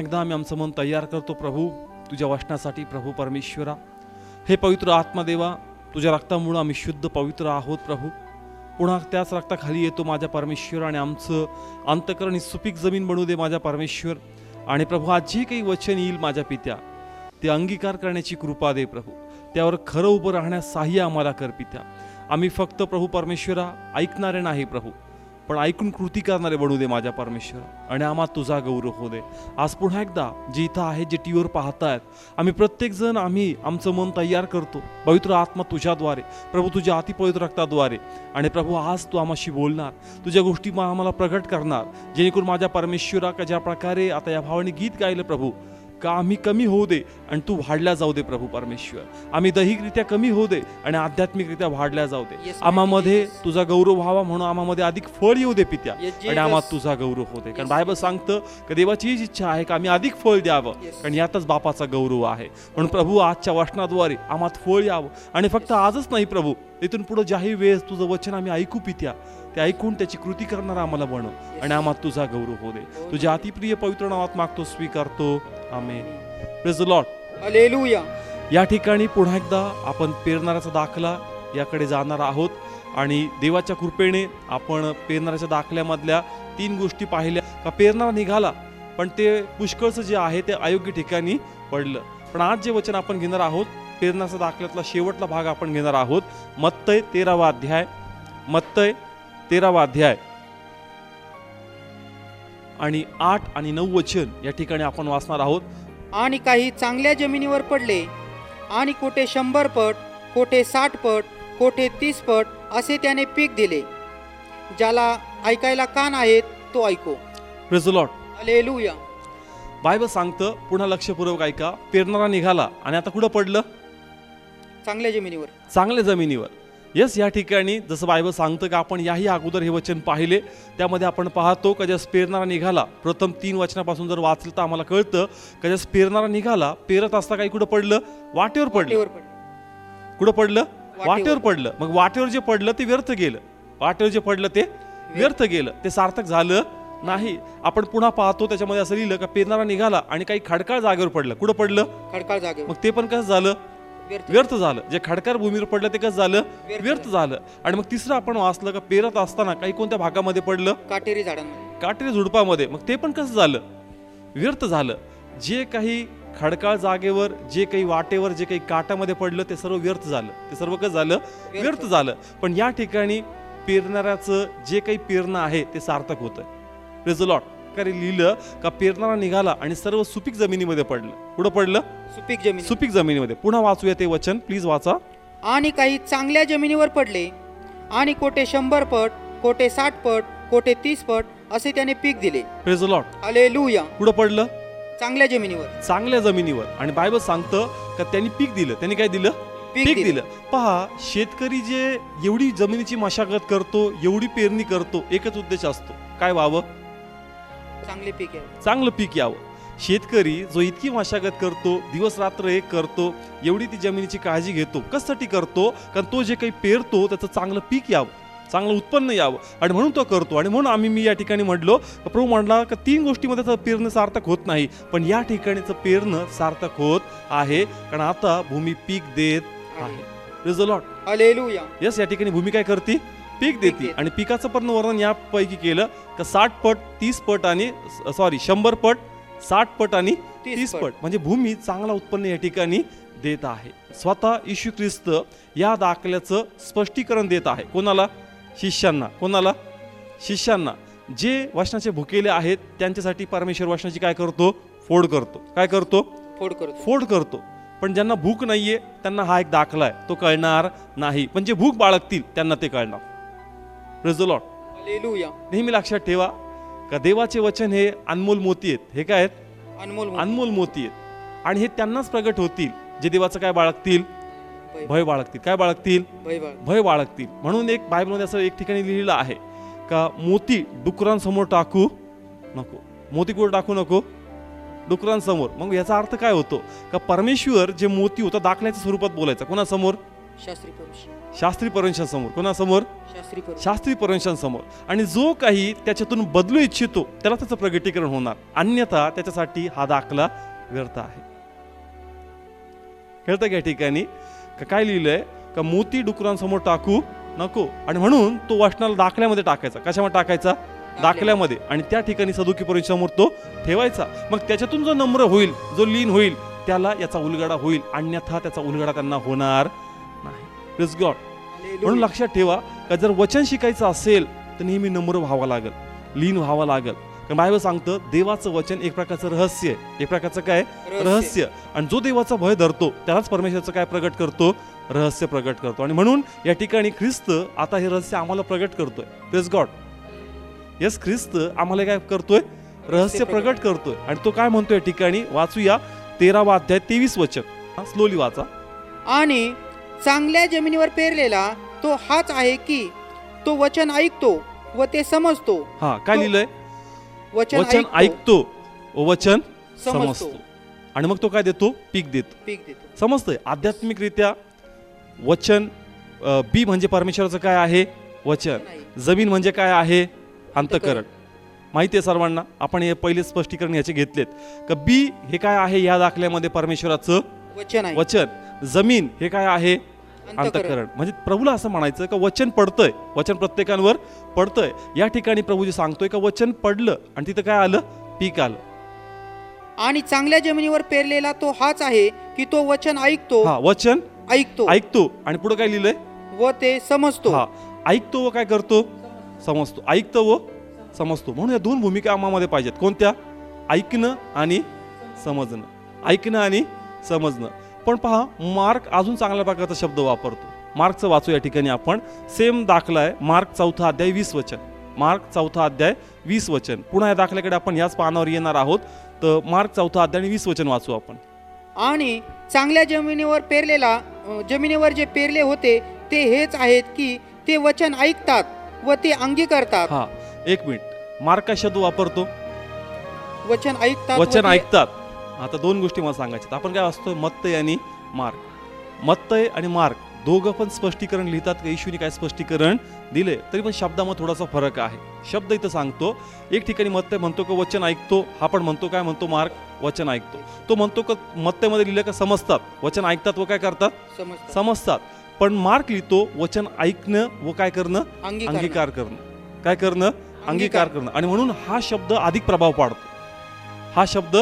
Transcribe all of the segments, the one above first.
एकदा आम्ही आमचं मन तयार करतो प्रभू तुझ्या वचनासाठी. प्रभू परमेश्वरा, हे पवित्र आत्मादेवा, तुझ्या रक्तामुळं आम्ही शुद्ध पवित्र आहोत प्रभू. पुन्हा त्याच रक्ताखाली येतो माझ्या परमेश्वर, आणि आमचं अंतःकरण ही सुपीक जमीन बनवू दे माझ्या परमेश्वर. आणि प्रभू आज जे काही वचन येईल माझ्या पित्या, ते अंगीकार करण्याची कृपा दे प्रभू. त्यावर खरं उभं राहण्यास सहाय्य आम्हाला कर पित्या. आम्ही फक्त प्रभू परमेश्वरा ऐकणारे नाही प्रभू, पण ऐकून कृती करणारे बनू दे माझ्या परमेश्वर. आणि आम्हा तुझा गौरव हो दे. आज पुन्हा एकदा जे इथं आहेत, जे टीव्हीवर पाहतायत, आम्ही प्रत्येक जण आम्ही आमचं मन तयार करतो पवित्र आत्मा तुझ्याद्वारे प्रभू, तुझ्या अतिपवित्र रक्ताद्वारे. आणि प्रभू आज तू आम्हाशी बोलणार, तुझ्या गोष्टी आम्हाला प्रगट करणार, जेणेकरून माझ्या परमेश्वरा का ज्या प्रकारे आता या भावाने गीत गायलं प्रभू, का आम्ही कमी होऊ दे आणि तू वाढल्या जाऊ दे प्रभू परमेश्वर. आम्ही दैहिकरित्या कमी होऊ दे आणि आध्यात्मिकरित्या वाढल्या जाऊ दे. आम्हामध्ये तुझा गौरव व्हावा म्हणून आम्हामध्ये अधिक फळ येऊ दे पित्या, आणि आम्हाला तुझा गौरव होऊ दे. कारण बायबल सांगतं की देवाची हीच इच्छा आहे की आम्ही अधिक फळ द्यावं, कारण यातच बापाचा गौरव आहे. म्हणून प्रभू आजच्या वचनाद्वारे आम्हाला फळ यावं. आणि फक्त आजच नाही प्रभू, इथून पुढे ज्याही वेळेस तुझं वचन आम्ही ऐकू पित्या, ते ऐकून त्याची कृती करणारा आम्हाला बनव, आणि आम्हाला तुझा गौरव होऊ दे. तुझ्या अतिप्रिय पवित्र नावात मागतो, स्वीकारतो. Amen. Praise the Lord. Hallelujah. या ठिकाणी पुन्हा एकदा आपण पेरणाऱ्याचा दाखला याकडे जाणार आहोत. आणि देवाच्या कृपेने आपण पेरणाऱ्याच्या दाखल्यामधल्या 3 गोष्टी पाहिल्या. का पेरणारा निघाला, पण ते पुष्कळचं जे आहे ते अयोग्य ठिकाणी पडलं. पण आज जे वचन आपण घेणार आहोत, पेरणाऱ्याच्या दाखल्यातला शेवटला भाग आपण घेणार आहोत. मत्तय 13वा अध्याय, मत्तय 13वा अध्याय आणि 8 आणि 9 वचन या ठिकाणी आपण वाचणार आहोत. आणि काही चांगल्या जमिनीवर पडले, आणि कोठे 100 पट, कोठे 60 पट, कोठे 30 पट असे त्याने पीक दिले. ज्याला ऐकायला कान आहेत तो ऐको. Praise the Lord. Hallelujah. Bible सांगतं, पुन्हा लक्षपूर्वक ऐका. पेरणारा निघाला आणि आता कुठं पडलं? चांगल्या जमिनीवर. चांगल्या जमिनीवर. यस, या ठिकाणी जसं बायबल सांगतं की आपण याही अगोदर हे वचन पाहिले, त्यामध्ये आपण पाहतो का ज्यास पेरणारा निघाला, प्रथम 3 वचनापासून जर वाचलं तर आम्हाला कळतं का ज्यास पेरणारा निघाला, पेरत असता काही कुठं पडलं? वाटेवर पडलं. कुठं पडलं? वाटेवर पडलं. मग वाटेवर जे पडलं ते व्यर्थ गेलं. वाटेवर जे पडलं ते व्यर्थ गेलं, ते सार्थक झालं नाही. आपण पुन्हा पाहतो त्याच्यामध्ये असं लिहिलं का पेरणारा निघाला आणि काही खडकाळ जागेवर पडलं. कुठं पडलं? खडकाळ जागेवर. मग ते पण कसं झालं? व्यर्थ झालं. जे खडकार भूमीवर पडलं ते कसं झालं? व्यर्थ झालं. आणि मग तिसरं आपण वाचलं का पेरत असताना काही कोणत्या भागामध्ये पडलं? काटेरी झाडांमध्ये, काटेरी झुडपामध्ये. मग ते पण कसं झालं? व्यर्थ झालं. जे काही खडकाळ जागेवर, जे काही वाटेवर, जे काही काटामध्ये पडलं ते सर्व व्यर्थ झालं. ते सर्व कसं झालं? व्यर्थ झालं. पण या ठिकाणी पेरणाऱ्याचं जे काही पेरणं आहे ते सार्थक होतं. Praise the Lord. लिहिलं का पेरणारा निघाला आणि सर्व सुपीक जमिनीमध्ये पडलं. कुठं पडलं? सुपीक जमीन. सुपीक जमिनीमध्ये. पुन्हा वाचूया ते वचन, प्लीज वाचा. आणि काही चांगल्या जमिनीवर पडले, आणि कोठे 100 पट, कोठे 60 पट, कोठे 30 पट असे त्याने पीक दिले. Praise the Lord. हालेलुया. कुठं पडलं? चांगल्या जमिनीवर. चांगल्या जमिनीवर. आणि बायबल सांगतं का त्यांनी पीक दिलं. त्यांनी काय दिलं? पीक दिलं. पहा, शेतकरी जे एवढी जमिनीची मशागत करतो, एवढी पेरणी करतो, एकच उद्देश असतो, काय व्हावं? चांगले पीक यावं. चांगलं पीक यावं. शेतकरी जो इतकी मशागत करतो, दिवस रात्र एक करतो, एवढी ती जमिनीची काळजी घेतो, कशासाठी करतो? कारण तो जे काही पेरतो त्याचं चांगलं पीक यावं, चांगलं उत्पन्न यावं, आणि म्हणून तो करतो. आणि म्हणून मी या ठिकाणी म्हटलो, प्रभू म्हणला का 3 गोष्टीमध्ये त्याचं पेरणं सार्थक होत नाही, पण या ठिकाणीचं पेरणं सार्थक होत आहे, कारण आता भूमी पीक देत आहे. Praise the Lord. Hallelujah. Yes, या ठिकाणी भूमी काय करते? पीक देते. आणि पिकाचं पण वर्णन यापैकी केलं का 60 पट, 30 पट आणि 100 पट, 60 पट आणि 30 पट. म्हणजे भूमी चांगला उत्पन्न या ठिकाणी देत आहे. स्वतः येशू ख्रिस्त या दाखल्याचं स्पष्टीकरण देत आहे. कोणाला? शिष्यांना. कोणाला? शिष्यांना. जे वचनाचे भुकेले आहेत त्यांच्यासाठी परमेश्वर वचनाची काय करतो? फोड करतो. काय करतो? फोड करतो. पण ज्यांना भूक नाहीये त्यांना हा एक दाखला आहे, तो कळणार नाही. पण जे भूक बाळगतील त्यांना ते कळणार. Praise the Lord. हालेलुया. नेहमी लक्षात ठेवा का देवाचे वचन हे अनमोल मोती आहेत. हे काय आहेत? अनमोल मोती आहेत. आणि हे त्यांनाच प्रगट होतील जे देवाचं काय बाळगतील? भय बाळगतील. काय बाळगतील? भय बाळगतील. म्हणून एक बायबलमध्ये असं एक ठिकाणी लिहिलेलं आहे का मोती डुकरांसमोर टाकू नको. मोती कुठं टाकू नको? डुकरांसमोर. मग याचा अर्थ काय होतो? का परमेश्वर जे मोती होता दाखल्याच्या स्वरूपात बोलायचा कोणासमोर? शास्त्री परमेश्वर, शास्त्री परमेश्वरासमोर. कोणासमोर? शास्त्री परमेश्वर. शास्त्री परमेश्वरांसमोर. आणि जो काही त्याच्यातून बदलू इच्छितो त्याला त्याचं प्रगटीकरण होणार, अन्यथा त्याच्यासाठी हा दाखला व्यर्थ आहे. कळतं का या ठिकाणी काय लिहिलंय? का मोती डुकरांसमोर टाकू नको. आणि म्हणून तो वचनाला दाखल्यामध्ये टाकायचा. कशामध्ये टाकायचा? दाखल्यामध्ये. आणि त्या ठिकाणी सदुकी परमेश्वरासमोर तो ठेवायचा. मग त्याच्यातून जो नम्र होईल, जो लीन होईल, त्याला याचा उलगडा होईल, अन्यथा त्याचा उलगडा त्यांना होणार नाही. Praise God. म्हणून लक्षात ठेवा का जर वचन शिकायचं असेल तर नेहमी नम्र व्हावं लागेल, लीन व्हावं लागेल. कारण बायबल सांगतं देवाचं वचन एक प्रकारचं रहस्य आहे. एक प्रकारचं काय? रहस्य. आणि जो देवाचा भय धरतो त्यालाच परमेश्वराचं काय प्रगट करतो? रहस्य प्रगट करतो. आणि म्हणून या ठिकाणी ख्रिस्त आता हे रहस्य आम्हाला प्रगट करतोय. Praise God. येस, ख्रिस्त आम्हाला काय करतोय? रहस्य प्रगट करतोय. आणि तो काय म्हणतोय या ठिकाणी? वाचूया 13वा अध्याय 23 वचन. स्लोली वाचा. आणि चांगल्या जमिनीवर पेरलेला तो हाच आहे की तो वचन ऐकतो व ते समजतो. हा, काय लिहिलंय? वचन ऐकतो व वचन समजतो. समजतो. आणि मग तो काय देतो? पीक देतो. पीक देतो. समजतंय? आध्यात्मिकरित्या वचन, बी म्हणजे परमेश्वराचं काय आहे? वचन. जमीन म्हणजे काय आहे? अंतःकरण. माहिती आहे सर्वांना. आपण हे पहिले स्पष्टीकरण याचे घेतलेत का बी हे काय आहे या दाखल्यामध्ये? परमेश्वराचं वचन आहे. वचन. जमीन हे काय आहे? अंतःकरण. म्हणजे प्रभूला असं म्हणायचं का वचन पडतंय, वचन प्रत्येकांवर पडतंय. या ठिकाणी प्रभूजी सांगतोय का वचन पडलं आणि तिथं काय आलं? पीक आलं. आणि चांगल्या जमिनीवर पेरलेला तो हाच आहे की तो वचन ऐकतो. हा, वचन ऐकतो आणि पुढे काय लिहिलंय? व ते समजतो. हा, ऐकतो व काय करतो? समजतो. ऐकतो व समजतो. म्हणून या दोन भूमिका आम्हामध्ये पाहिजेत. कोणत्या? ऐकणं आणि समजणं. ऐकणं आणि समजणं. पण पहा, मार्क अजून चांगल्या प्रकारचा शब्द वापरतो. मार्कचं वाचू या ठिकाणी आपण. सेम दाखला आहे, मार्क 4 अध्याय 20 वचन. मार्क 4 अध्याय 20 वचन. पुन्हा या दाखल्याकडे आपण याच पानावर येणार आहोत. तर मार्क 4 अध्याय 20 वचन वाचू आपण. आणि चांगल्या जमिनीवर जे पेरले होते ते हेच आहेत की ते वचन ऐकतात व ते अंगीकारतात. हा, एक मिनिट. मार्क काय शब्द वापरतो? वचन ऐकतात. वचन ऐकतात. आता दोन गोष्टी मला सांगायच्यात. आपण काय वाचतोय? मत्तय आणि मार्क. मत्तय आणि मार्क दोघं पण स्पष्टीकरण लिहितात का येशूने काय स्पष्टीकरण दिले, तरी पण शब्दामध्ये थोडासा फरक आहे. शब्द इथं सांगतो. एक ठिकाणी मत्तय म्हणतो का वचन ऐकतो, हा पण म्हणतो काय म्हणतो? मार्क वचन ऐकतो. तो म्हणतो का मत्तयमध्ये लिहिलं का समजतात, वचन ऐकतात व काय करतात? समजतात. पण मार्क लिहितो वचन ऐकणं व काय करणं? अंगीकार करणं. काय करणं? अंगीकार करणं. आणि म्हणून हा शब्द अधिक प्रभाव पाडतो. हा शब्द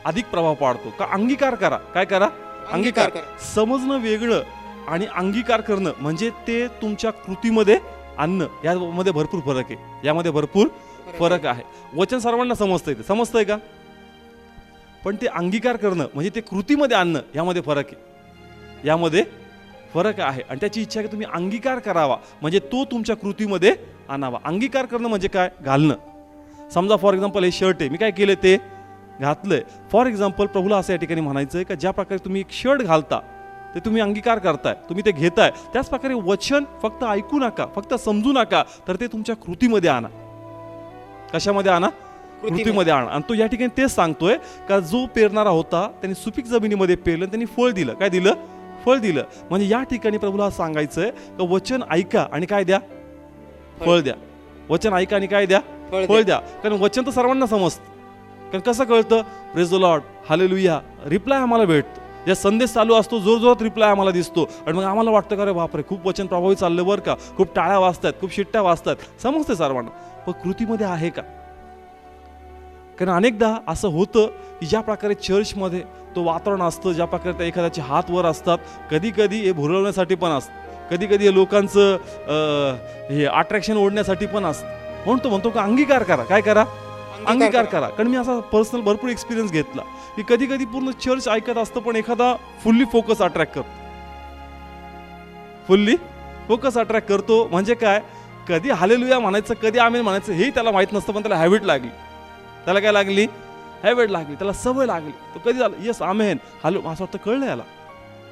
अधिक प्रभाव पाडतो का अंगीकार करा. काय करा? अंगीकार. समजणं वेगळं आणि अंगीकार करणं म्हणजे ते तुमच्या कृतीमध्ये आणणं. यामध्ये भरपूर फरक आहे. यामध्ये भरपूर फरक आहे. वचन सर्वांना समजतंय, ते समजतंय का? पण ते अंगीकार करणं म्हणजे ते कृतीमध्ये आणणं, यामध्ये फरक आहे. यामध्ये फरक आहे. आणि त्याची इच्छा आहे की तुम्ही अंगीकार करावा, म्हणजे तो तुमच्या कृतीमध्ये आणावा. अंगीकार करणं म्हणजे काय? घालणं. समजा फॉर एक्झाम्पल हे शर्ट आहे, मी काय केलं? ते घातलंय. फॉर एक्झाम्पल प्रभूला असं या ठिकाणी म्हणायचं आहे का ज्या प्रकारे तुम्ही एक शर्ट घालता ते तुम्ही अंगीकार करताय, तुम्ही ते घेताय, त्याच प्रकारे वचन फक्त ऐकू नका, फक्त समजू नका, तर ते तुमच्या कृतीमध्ये आणा. कशामध्ये आणा? कृतीमध्ये आणा. आणि तो या ठिकाणी तेच सांगतोय का जो पेरणारा होता त्यांनी सुपीक जमिनीमध्ये पेरलं, त्यांनी फळ दिलं. काय दिलं? फळ दिलं. म्हणजे या ठिकाणी प्रभूला सांगायचंय का वचन ऐका आणि काय द्या? फळ द्या. वचन ऐका आणि काय द्या? फळ द्या. कारण वचन तर सर्वांना समजतं. कारण कसं कळतं? Praise the Lord, hallelujah, reply आम्हाला भेटतो. या संदेश चालू असतो, जोरजोरात रिप्लाय आम्हाला दिसतो. आणि मग आम्हाला वाटतं का अरे बापरे, खूप वचन प्रभावी चाललं बरं का, खूप टाळ्या वाजतात, खूप शिट्ट्या वाजतात. समजते सर्वांना. पण कृतीमध्ये आहे का? कारण अनेकदा असं होतं की ज्या प्रकारे चर्चमध्ये तो वातावरण असतं, ज्या प्रकारे त्या एखाद्याचे हात वर असतात, कधी कधी हे भुरवण्यासाठी पण असतं, कधी कधी हे लोकांचं हे अट्रॅक्शन ओढण्यासाठी पण असतं. म्हणून तो म्हणतो का अंगीकार करा. काय करा? अंगीकार करा. कारण मी असा पर्सनल भरपूर एक्सपिरियन्स घेतला की कधी कधी पूर्ण चर्च ऐकत असतं पण एखादा फुल्ली फोकस अट्रॅक्ट करतो. फुल्ली फोकस अट्रॅक्ट करतो म्हणजे काय? कधी हालेलुया म्हणायचं, कधी आमेन म्हणायचं हेही त्याला माहित नसतं, पण त्याला हॅबिट लागली. त्याला काय लागली? हॅबिट लागली. त्याला सवय लागली. तो कधी झालं येस आमेन हालो, असं वाटतं कळलं याला.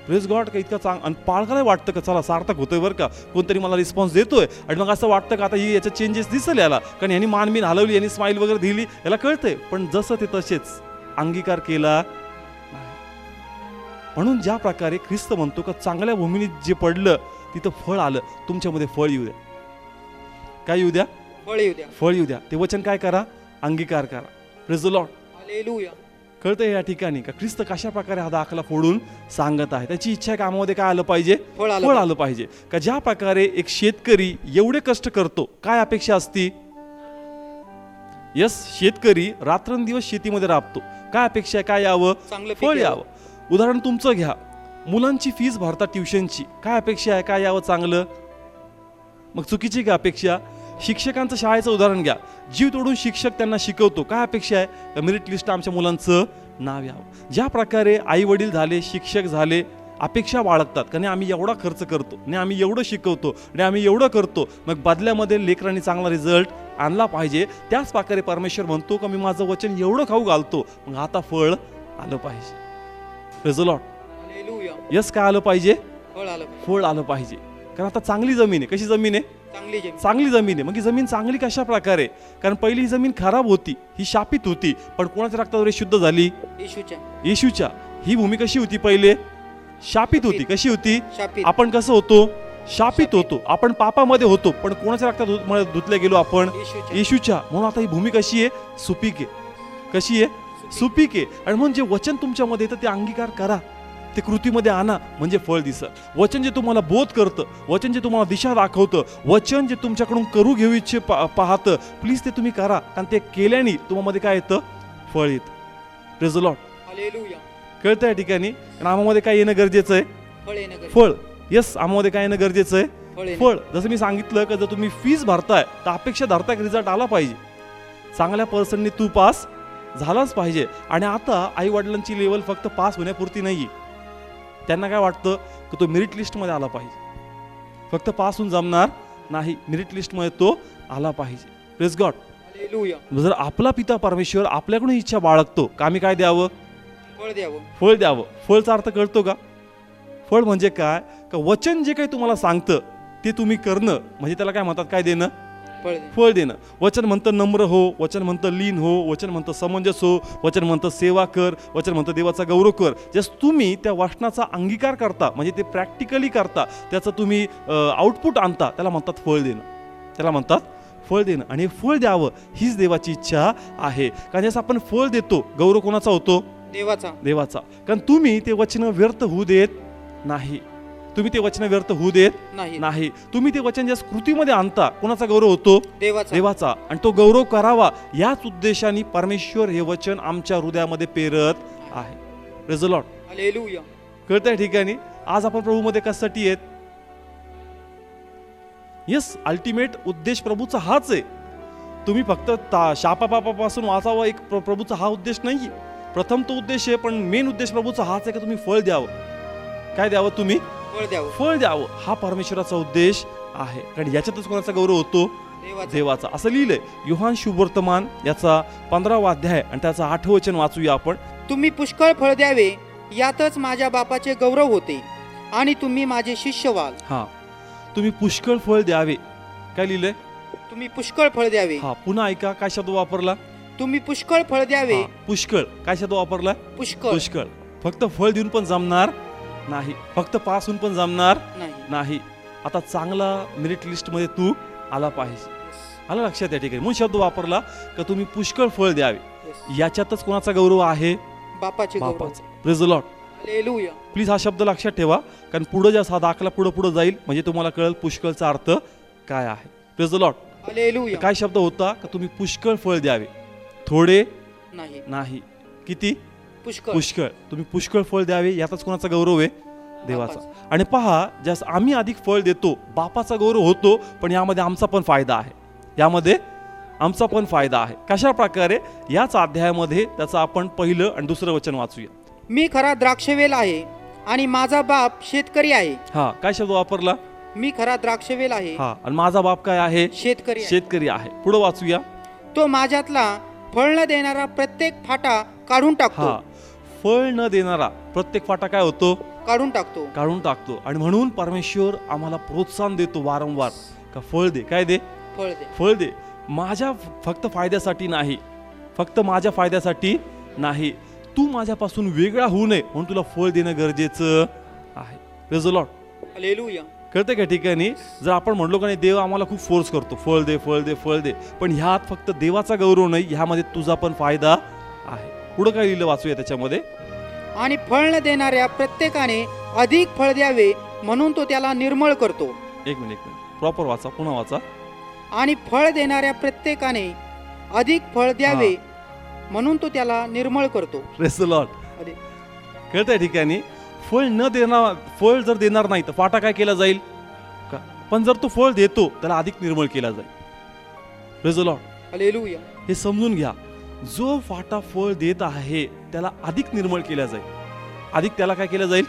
प्रेज गॉड का इतका आणि पाळकाला वाटतं का चला सार्थक होतोय बरं का, कोणतरी मला रिस्पॉन्स देतोय. आणि मग असं वाटतं का आता ही याच्यात चेंजेस दिसेल याला, कारण यांनी मानबीन हलवली, यांनी स्माईल वगैरे दिली, याला कळतंय. पण जसं ते तसेच अंगीकार केला नाही. म्हणून ज्या प्रकारे ख्रिस्त म्हणतो का चांगल्या भूमीने जे पडलं तिथं फळ आलं, तुमच्यामध्ये फळ येऊ द्या. काय येऊ द्या? फळ येऊ द्या. फळ येऊ द्या. ते वचन काय करा? अंगीकार करा. Praise the Lord. हालेलुया. कळतं या ठिकाणी का ख्रिस्त कशा प्रकारे हा दाखला फोडून सांगत आहे. त्याची इच्छा कामामध्ये काय आलं पाहिजे? फळ फळ आलं पाहिजे. का ज्या प्रकारे एक शेतकरी एवढे कष्ट करतो, काय अपेक्षा असती? यस, शेतकरी रात्रंदिवस शेतीमध्ये राबतो, काय अपेक्षा आहे? काय यावं? चांगलं फळ पीक यावं. उदाहरण तुमचं घ्या, मुलांची फीस भरता ट्युशनची, काय अपेक्षा आहे? काय यावं? चांगलं. मग चुकीची काय अपेक्षा? शिक्षकांचं शाळेचं उदाहरण घ्या, जीव तोडून शिक्षक त्यांना शिकवतो, काय अपेक्षा आहे? मेरिट लिस्ट आमच्या मुलांचं नाव यावं. ज्या प्रकारे आई वडील झाले, शिक्षक झाले, अपेक्षा बाळगतात का नाही आम्ही एवढा खर्च करतो, नाही आम्ही एवढं शिकवतो, नाही आम्ही एवढं करतो, मग बदल्यामध्ये लेकरांनी चांगला रिझल्ट आणला पाहिजे. त्याच प्रकारे परमेश्वर म्हणतो का मी माझं वचन एवढं खाऊ घालतो, मग आता फळ आलं पाहिजे. Praise the Lord. Hallelujah. Yes, काय आलं पाहिजे? फळ आलं पाहिजे. फळ आलं पाहिजे. कारण आता चांगली जमीन आहे. कशी जमीन आहे? चांगली जमीन. चांगली जमीन आहे. मग ही जमीन चांगली कशा प्रकारे? कारण पहिली ही जमीन खराब होती, ही शापित होती, पण कोणाच्या रक्ताद्वारे शुद्ध झाली? येशूच्या. येशूच्या. ही भूमी कशी होती? पहिले शापित होती. कशी होती? शापित. आपण कसं होतो? शापित होतो. आपण पापामध्ये होतो, पण कोणाच्या रक्तात धुतले गेलो? आपण येशूच्या. येशूच्या. म्हणून आता ही भूमी कशी आहे? सुपीक आहे. कशी आहे? सुपीक आहे. आणि म्हणून जे वचन तुमच्यामध्ये येतं ते अंगीकार करा, ते कृतीमध्ये आणा, म्हणजे फळ दिसत. वचन जे तुम्हाला बोध करतं, वचन जे तुम्हाला दिशा दाखवतं, वचन जे तुमच्याकडून करू घेऊ इच्छे पाहतं, प्लीज ते तुम्ही करा. कारण ते केल्याने तुम्हाला काय येतं? फळ येतं. Praise the Lord. हालेलुया. कळतं या ठिकाणी? कारण आम्हाला काय येणं गरजेचं आहे? फळ येणं गरजेचं. फळ. येस, आम्हाला काय येणं गरजेचं आहे? फळ येणं. फळ. जसं मी सांगितलं का जर तुम्ही फीस भरताय तर अपेक्षा धरताय रिझल्ट आला पाहिजे, चांगल्या पर्सननी तू पास झालाच पाहिजे. आणि आता आई वडिलांची लेवल फक्त पास होण्यापुरती नाही, त्यांना काय वाटतं की तो मेरिट लिस्टमध्ये आला पाहिजे. फक्त पास होऊन जमणार नाही, मेरिट लिस्टमध्ये तो आला पाहिजे. Praise God. हालेलुया. जर आपला पिता परमेश्वर आपल्याकडून इच्छा बाळगतो का आम्ही काय द्यावं? फळ द्यावं. फळ द्यावं. फळचा अर्थ कळतो का? फळ म्हणजे काय? का वचन जे काही तुम्हाला सांगतं ते तुम्ही करणं, म्हणजे त्याला काय म्हणतात? काय देणं? फळ द्यावं. फळ देणं. वचन म्हणतं नम्र हो, वचन म्हणतं लीन हो, वचन म्हणतं समंजस हो, वचन म्हणतं सेवा कर, वचन म्हणतं देवाचा गौरव कर. जस तुम्ही त्या वचनाचा अंगीकार करता, म्हणजे ते प्रॅक्टिकली करता, त्याचं तुम्ही आउटपुट आणता, त्याला म्हणतात फळ देणं. त्याला म्हणतात फळ देणं. आणि फळ द्यावं हीच देवाची इच्छा आहे. कारण जसं आपण फळ देतो, गौरव कोणाचा होतो? देवाचा. देवाचा. कारण तुम्ही ते वचन व्यर्थ होऊ देत नाही. तुम्ही ते वचन व्यर्थ होऊ देत नाही. नाही. तुम्ही ते वचन ज्या कृतीमध्ये आणता, कोणाचा गौरव होतो? देवाचा. देवाचा. आणि तो गौरव करावा याच उद्देशाने परमेश्वर हे वचन आमच्या हृदयामध्ये पेरत आहे. Praise the Lord. हालेलुया. कळतंय ठिकाणी? आज आपण प्रभूमध्ये कशासाठी आहेत? यस, अल्टिमेट उद्देश प्रभूचा हाच आहे. तुम्ही फक्त शापापापापासून वाचावं एक प्रभूचा हा उद्देश नाही. प्रथम तो उद्देश आहे, पण मेन उद्देश प्रभूचा हाच आहे की तुम्ही फळ द्यावं. काय द्यावं? तुम्ही फळ द्यावं. फळ द्यावं. हा परमेश्वराचा उद्देश आहे. कारण याच्यातच कोणाचा गौरव होतो? देवाचा. देवाचा. असं लिहिलंय योहान शुभवर्तमान याचा 15वा अध्याय आणि त्याचा 8वं वचन वाचूया आपण. तुम्ही पुष्कळ फळ द्यावे यातच माझ्या बापाचे गौरव होते आणि तुम्ही माझे शिष्य व्हाल. हा, तुम्ही पुष्कळ फळ द्यावे. काय लिहिलंय? तुम्ही पुष्कळ फळ द्यावे. हा, पुन्हा ऐका. काय शब्द वापरला? तुम्ही पुष्कळ फळ द्यावे. हा, पुष्कळ. काय शब्द वापरला? पुष्कळ. पुष्कळ. फक्त फळ देऊन पण जमणार नाही, फक्त पास होऊन पण जमणार नाही. नाही. आता चांगला मेरिट लिस्ट मध्ये तू आला पाहिजे. आलं लक्षात या ठिकाणी? म्हणून शब्द वापरला का तुम्ही पुष्कळ फळ द्यावे. Yes. याच्यातच कोणाचा गौरव आहे? बापाचे गौरव. बापाचा. Praise the Lord. Hallelujah. Please हा शब्द लक्षात ठेवा, कारण पुढे ज्या हा दाखला पुढे जाईल म्हणजे तुम्हाला कळेल पुष्कळचा अर्थ काय आहे. Praise the Lord. हालेलुया. काय शब्द होता? का तुम्ही पुष्कळ फळ द्यावे, थोडे नाही. नाही. किती? पुष्कळ. पुष्कळ. तुम्ही पुष्कळ फळ द्यावे यातच कोणाचा गौरव आहे? देवाचा. आणि पहा, ज्यास आम्ही अधिक फळ देतो बापाचा गौरव होतो, पण यामध्ये आमचा पण फायदा आहे. यामध्ये आमचा पण फायदा आहे. कशा प्रकारे? याच अध्यायामध्ये त्याचं आपण पहिलं आणि दुसरं वचन वाचूया. मी खरा द्राक्षवेल आहे आणि माझा बाप शेतकरी आहे. हा, काय शब्द वापरला? मी खरा द्राक्षवेल आहे. हा, आणि माझा बाप काय आहे? शेतकरी आहे. शेतकरी आहे. पुढे वाचूया. तो माझ्यातला फळ न देणारा प्रत्येक फाटा काढून टाकतो. हा, फळ न देणारा प्रत्येक फाटा काय होतो? काढून टाकतो. काढून टाकतो. आणि म्हणून परमेश्वर आम्हाला प्रोत्साहन देतो वारंवार का फळ दे. काय दे? फळ दे. फळ दे. माझ्या फक्त फायद्यासाठी नाही, फक्त माझ्या फायद्यासाठी नाही, तू माझ्यापासून वेगळा होऊ नये म्हणून तुला फळ देणं गरजेचं आहे. Praise the Lord. हालेलुया. कळतं का ठिकाणी जर आपण म्हणलो का नाही देव आम्हाला खूप फोर्स करतो फळ दे फळ दे फळ दे, पण ह्यात फक्त देवाचा गौरव नाही, ह्यामध्ये तुझा पण फायदा आहे. पुढं काय लिहिलं वाचूया त्याच्यामध्ये. आणि फळ न देणाऱ्या प्रत्येकाने अधिक फळ द्यावे म्हणून तो त्याला निर्मळ करतो. एक मिनिट प्रॉपर वाचा, पुन्हा वाचा. आणि फळ देणाऱ्या प्रत्येकाने अधिक फळ द्यावे म्हणून तो त्याला निर्मळ करतो. Praise the Lord. अरे, कळतंय ठिकाणी फळ न देणार, फळ जर देणार नाही तर फाटा काय केला जाईल का, पण जर तो फळ देतो त्याला अधिक निर्मळ केला जाईल. Praise the Lord. हालेलुया. हे समजून घ्या, जो फाटा फळ देत आहे त्याला अधिक निर्मळ केला जाईल, अधिक त्याला काय केलं जाईल,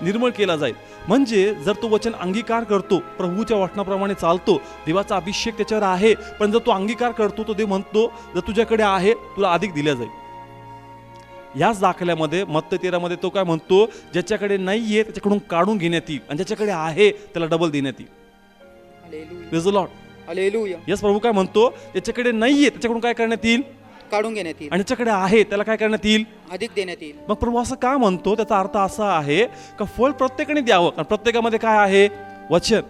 निर्मळ केला जाईल. म्हणजे जर तो वचन अंगीकार करतो, प्रभूच्या वचनाप्रमाणे चालतो, देवाचा अभिषेक त्याच्यावर आहे, पण जर तो अंगीकार करतो तो देव म्हणतो जर तुझ्याकडे आहे तुला अधिक दिल्या जाईल. याच दाखल्यामध्ये मत्ती 13 मध्ये तो काय म्हणतो, ज्याच्याकडे नाहीये त्याच्याकडून काढून घेण्यात येईल आणि ज्याच्याकडे आहे त्याला डबल देण्यात येईल. Hallelujah. Praise the Lord. Hallelujah. Yes, प्रभू काय म्हणतो, ज्याच्याकडे नाहीये त्याच्याकडून काय करण्यात येईल, काढून घेण्यात येईल, आणि ज्याच्याकडे आहे त्याला काय करण्यात येईल, अधिक देण्यात येईल. मग प्रभू असं का म्हणतो, त्याचा अर्थ असा आहे का फळ प्रत्येकाने द्यावं, कारण प्रत्येकामध्ये काय आहे, वचन.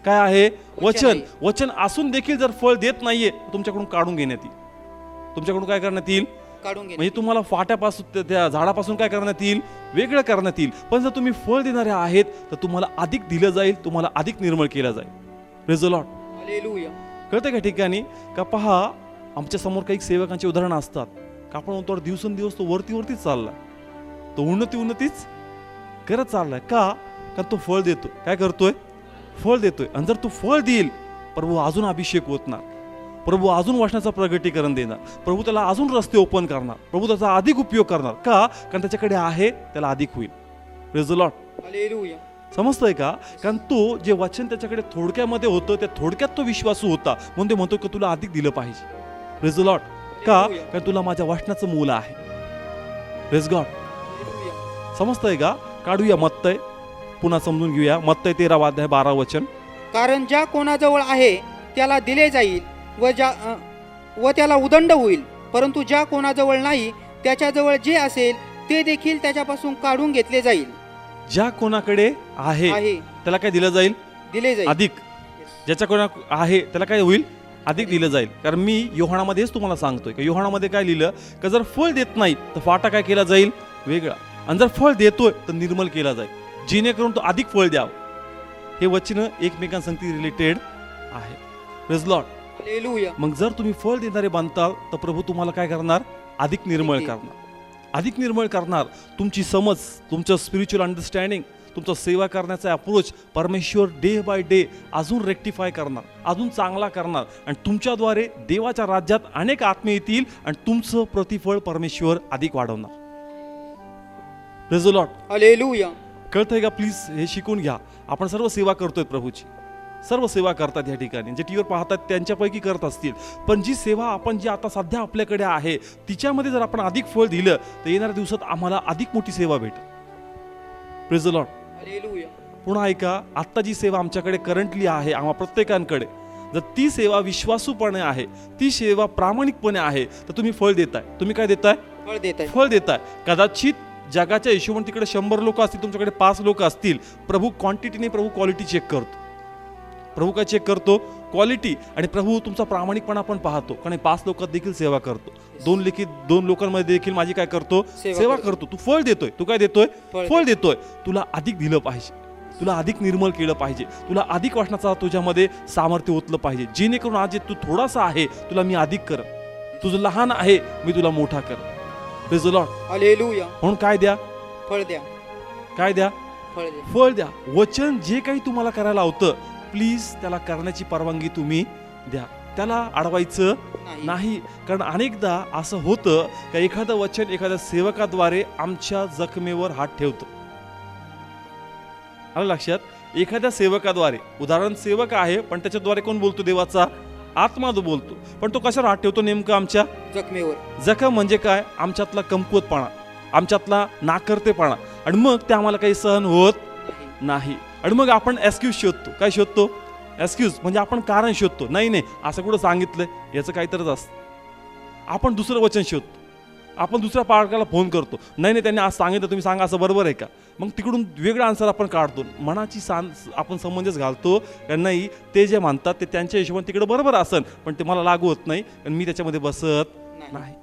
काय आहे, वचन. वचन असून देखील जर फळ देत नाहीये तुमच्याकडून काढून घेण्यात येईल, तुमच्याकडून काय करण्यात येईल, काढून घेण्यात म्हणजे तुम्हाला फाट्यापासून त्या झाडापासून काय करण्यात येईल, वेगळं करण्यात येईल. पण जर तुम्ही फळ देणारे आहेत तर तुम्हाला अधिक दिलं जाईल, तुम्हाला अधिक निर्मळ केलं जाईल. Praise the Lord. हालेलुया. कळतं का ठिकाणी का, पहा आमच्या समोर काही सेवकांची उदाहरणं असतात का आपण म्हणतो दिवसेंदिवस तो वरतीच चाललाय, तो उन्नतीच करत चाललाय. का, कारण तो फळ देतो. काय करतोय, फळ देतोय. आणि जर तू फळ देईल प्रभू अजून अभिषेक होतणार, प्रभू अजून वचनाचं प्रगटीकरण देणार, प्रभू त्याला अजून रस्ते ओपन करणार, प्रभू त्याचा अधिक उपयोग करणार. का, कारण त्याच्याकडे आहे त्याला अधिक होईल. Praise the Lord. हालेलुया. समजतंय का, कारण तो जे वचन त्याच्याकडे थोडक्यामध्ये होतं त्या थोडक्यात तो विश्वासू होता म्हणून ते म्हणतो की तुला अधिक दिलं पाहिजे. Praise the Lord. का, कारण तुला माझ्या वचनाचं मूल आहे. Praise God. हालेलुया. समजतंय का. काढूया मत्ती, पुन्हा समजून घेऊया. मत्ती 13 अध्याय 12 वचन. कारण ज्या कोणाजवळ आहे त्याला दिले जाईल व त्याला उदंड होईल, परंतु ज्या कोणाजवळ नाही त्याच्याजवळ जे असेल ते देखील त्याच्यापासून काढून घेतले जाईल. ज्या कोणाकडे आहे त्याला काय दिलं जाईल, दिले जाईल अधिक. ज्याच्या कोणा आहे त्याला काय होईल, अधिक दिलं जाईल. कारण मी योहानामध्येच तुम्हाला सांगतोय की योहानामध्ये काय लिहिलं का, जर फळ देत नाही तर फाटा काय केला जाईल, वेगळा, आणि जर फळ देतोय तर निर्मल केला जाईल, जेणेकरून तो अधिक फळ द्यावं. हे वचन एकमेकांसंगती रिलेटेड आहे. Praise Lord. हालेलुया. मग जर तुम्ही फळ देणारे बनताल तर प्रभू तुम्हाला काय करणार, अधिक निर्मळ करणार, अधिक निर्मळ करणार. तुमची समज, तुमचं स्पिरिच्युअल अंडरस्टँडिंग, तुमचा सेवा करण्याचा अप्रोच परमेश्वर डे बाय डे अजून रेक्टिफाय करणार, अजून चांगला करणार, आणि तुमच्याद्वारे देवाच्या राज्यात अनेक आत्मे येतील आणि तुमचं प्रतिफळ परमेश्वर अधिक वाढवणार. Praise the Lord. हालेलुया. कळतंय का. प्लीज हे शिकून घ्या. आपण सर्व सेवा करतोय प्रभूची, सर्व सेवा करतात या ठिकाणी, जे टीव्हीवर पाहतात त्यांच्यापैकी करत असतील, पण जी सेवा आपण जी आता सध्या आपल्याकडे आहे तिच्यामध्ये जर आपण अधिक फळ दिलं तर येणाऱ्या दिवसात आम्हाला अधिक मोठी सेवा भेटेल. Praise the Lord. हालेलुया. पुन्हा ऐका, आत्ता जी सेवा आमच्याकडे करंटली आहे आम्हा प्रत्येकांकडे, जर ती सेवा विश्वासूपणे आहे, ती सेवा प्रामाणिकपणे आहे तर तुम्ही फळ देताय. तुम्ही काय देताय, फळ देताय. फळ देताय. कदाचित जगाच्या हिशोबाने तिकडे 100 लोक असतील, तुमच्याकडे 5 लोक असतील. प्रभू क्वांटिटीने, प्रभू क्वालिटी चेक करतो. प्रभू काय चेक करतो, क्वालिटी. आणि प्रभू तुमचा प्रामाणिकपणा पण पाहतो, कारण 5 लोकात देखील सेवा करतो, 2 लोकांमध्ये देखील माझी काय करतो, सेवा करतो. तू फळ देतोय. तू काय देतोय, फळ देतोय. तुला अधिक दिलं पाहिजे, तुला अधिक निर्मळ केलं पाहिजे, तुला अधिक वचनाचा तुझ्यामध्ये सामर्थ्य ओतलं पाहिजे, जेणेकरून आज जे तू थोडासा आहे तुला मी अधिक कर, तुझं लहान आहे मी तुला मोठा कर. Praise the Lord. हालेलुया. म्हणून काय द्या, फळ द्या. काय द्या, फळ द्या. फळ द्या. वचन जे काही तुम्हाला करायला होतं प्लीज त्याला करण्याची परवानगी तुम्ही द्या, त्याला अडवायचं नाही. कारण अनेकदा असं होतं का एखादं वचन एखाद्या सेवकाद्वारे आमच्या जखमेवर हात ठेवतं. आलं लक्षात. एखाद्या सेवकाद्वारे, उदाहरण सेवक आहे पण त्याच्याद्वारे कोण बोलतो, देवाचा आत्मा जो बोलतो, पण तो कशावर हात ठेवतो, नेमकं आमच्या जखमेवर. जखम म्हणजे काय, आमच्यातला कमकुवतपणा, आमच्यातला नाकर्तेपणा, आणि मग ते आम्हाला काही सहन होत नाही. आणि मग आपण एक्सक्यूज शोधतो. काय शोधतो, एक्सक्यूज म्हणजे आपण कारण शोधतो. नाही असं कुठं सांगितलंय, याचं काहीतरीच असतं. आपण दुसरं वचन शोधतो. आपण दुसऱ्या पालकाला फोन करतो, नाही त्यांनी आज सांगितलं, तुम्ही सांगा असं बरोबर आहे का? मग तिकडून वेगळं आन्सर आपण काढतो. मनाची आपण समंजस घालतो का नाही, ते जे म्हणतात ते त्यांच्या हिशोबाने तिकडे बरोबर असन, पण ते मला लागू होत नाही आणि मी त्याच्यामध्ये बसत नाही.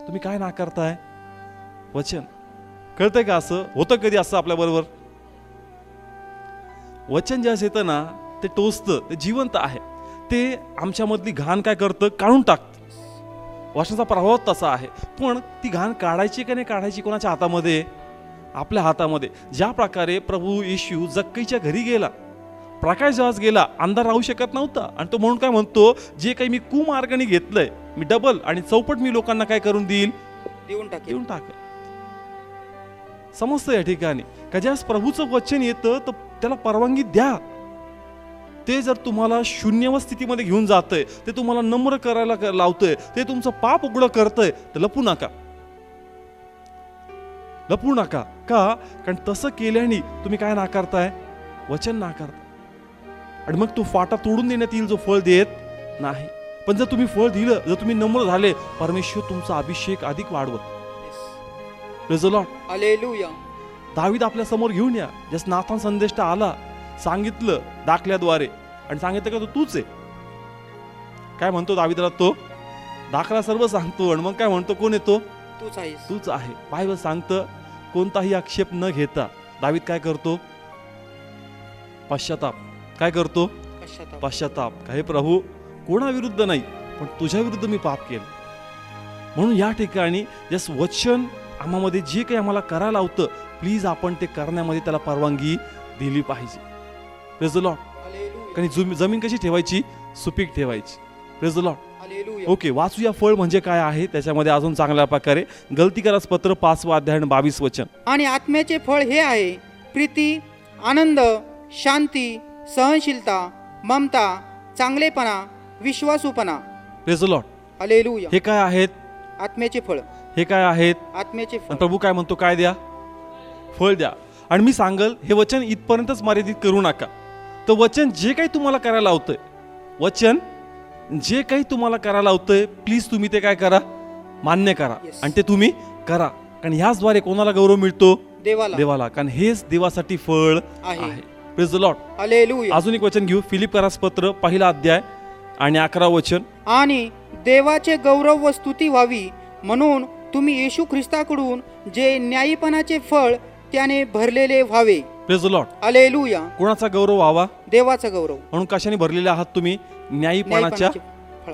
तुम्ही काय नाकारताय? वचन. कळतंय का? असं होतं कधी असं आपल्या बरोबर? वचन जे येतं ना ते टोचतं, ते जिवंत आहे, ते आमच्यामधली घाण काय करतं? काढून टाकतं. वचनाचा प्रभाव तसा आहे. पण ती घाण काढायची का नाही काढायची कोणाच्या हातामध्ये? आपल्या हातामध्ये. ज्या प्रकारे प्रभू येशू जक्कईच्या घरी गेला, प्रकाश जेव्हा गेला, अंधार राहू शकत नव्हता, आणि तो म्हणून काय म्हणतो, जे काही मी कुमार्गाने घेतलंय मी डबल आणि चौपट मी लोकांना काय करून देईल? देऊन टाक. समजतं या ठिकाणी का ज्यावेळेस प्रभूचं वचन येतं तर त्याला परवानगी द्या. ते जर तुम्हाला शून्यव स्थितीमध्ये घेऊन जातंय, ते तुम्हाला नम्र करायला लावतंय, ते तुमचं पाप उघडं करतंय, तर लपू नका. लपू नका. का? कारण तसं केल्याने तुम्ही काय नाकारताय? वचन नाकारताय. आणि मग तो फाटा तोडून देण्यात येईल जो फळ देत नाही. पण जर तुम्ही फळ दिलं, जर तुम्ही नम्र झाले, परमेश्वर तुमचा अभिषेक अधिक वाढवत. Praise the Lord. हालेलुया. दावीद आपल्या समोर घेऊन या. जस नाथान संदेष्टा आला, सांगितलं दाखल्याद्वारे, आणि सांगितलं का तूच आहे. काय म्हणतो दावीदला? तो दाखला सर्व सांगतो, आणि मग काय म्हणतो? कोण येतो? तूच आहे. बायबल सांगतं कोणताही आक्षेप न घेता दावीद काय करतो? पश्चाताप. काय करतो? पश्चाताप. हे प्रभू, कोणाविरुद्ध नाही, पण तुझ्या विरुद्ध मी पाप केलं. म्हणून या ठिकाणी जस वचन आम्हामध्ये जे काही आम्हाला करायला लावतं, प्लीज आपण ते करण्यामध्ये त्याला परवानगी दिली पाहिजे. Praise the Lord. कारण जमीन कशी ठेवायची? सुपीक ठेवायची. Praise the Lord. ओके, वाचूया फळ म्हणजे काय आहे त्याच्यामध्ये अजून चांगल्या प्रकारे. गलतीकारास पत्र 5 अध्याय 22 वचन. आणि आत्म्याचे फळ हे आहे: प्रीती, आनंद, शांती, सहनशीलता, ममता, चांगलेपणा, विश्वासूपणा. Praise the Lord. हालेलुया. हे काय आहेत? आत्म्याचे फळ. हे काय आहेत? आत्म्याचे फळ. प्रभू काय म्हणतो? काय द्या? फळ द्या. आणि मी सांगल, हे वचन इथपर्यंतच मर्यादित करू नका. तर वचन जे काही तुम्हाला करायला लावतंय, वचन जे काही तुम्हाला करायला लावतंय, प्लीज तुम्ही ते काय करा? मान्य करा. आणि ते तुम्ही करा. कारण ह्याचद्वारे कोणाला गौरव मिळतो? देवाला. कारण हेच देवासाठी फळ आहे. Praise the Lord. हालेलुया. अजून एक वचन घेऊ. फिलिप्पियरास पत्र 1 अध्याय आणि 11 वचन. आणि देवाचे गौरव व स्तुती व्हावी म्हणून तुम्ही येशू ख्रिस्ताकडून जे न्यायीपणाचे फळ त्याने भरलेले व्हावे. Praise the Lord. हालेलुया. कोणाचा गौरव व्हावा? देवाचा गौरव. म्हणून कशाने भरलेले आहात तुम्ही? न्यायीपणाच्या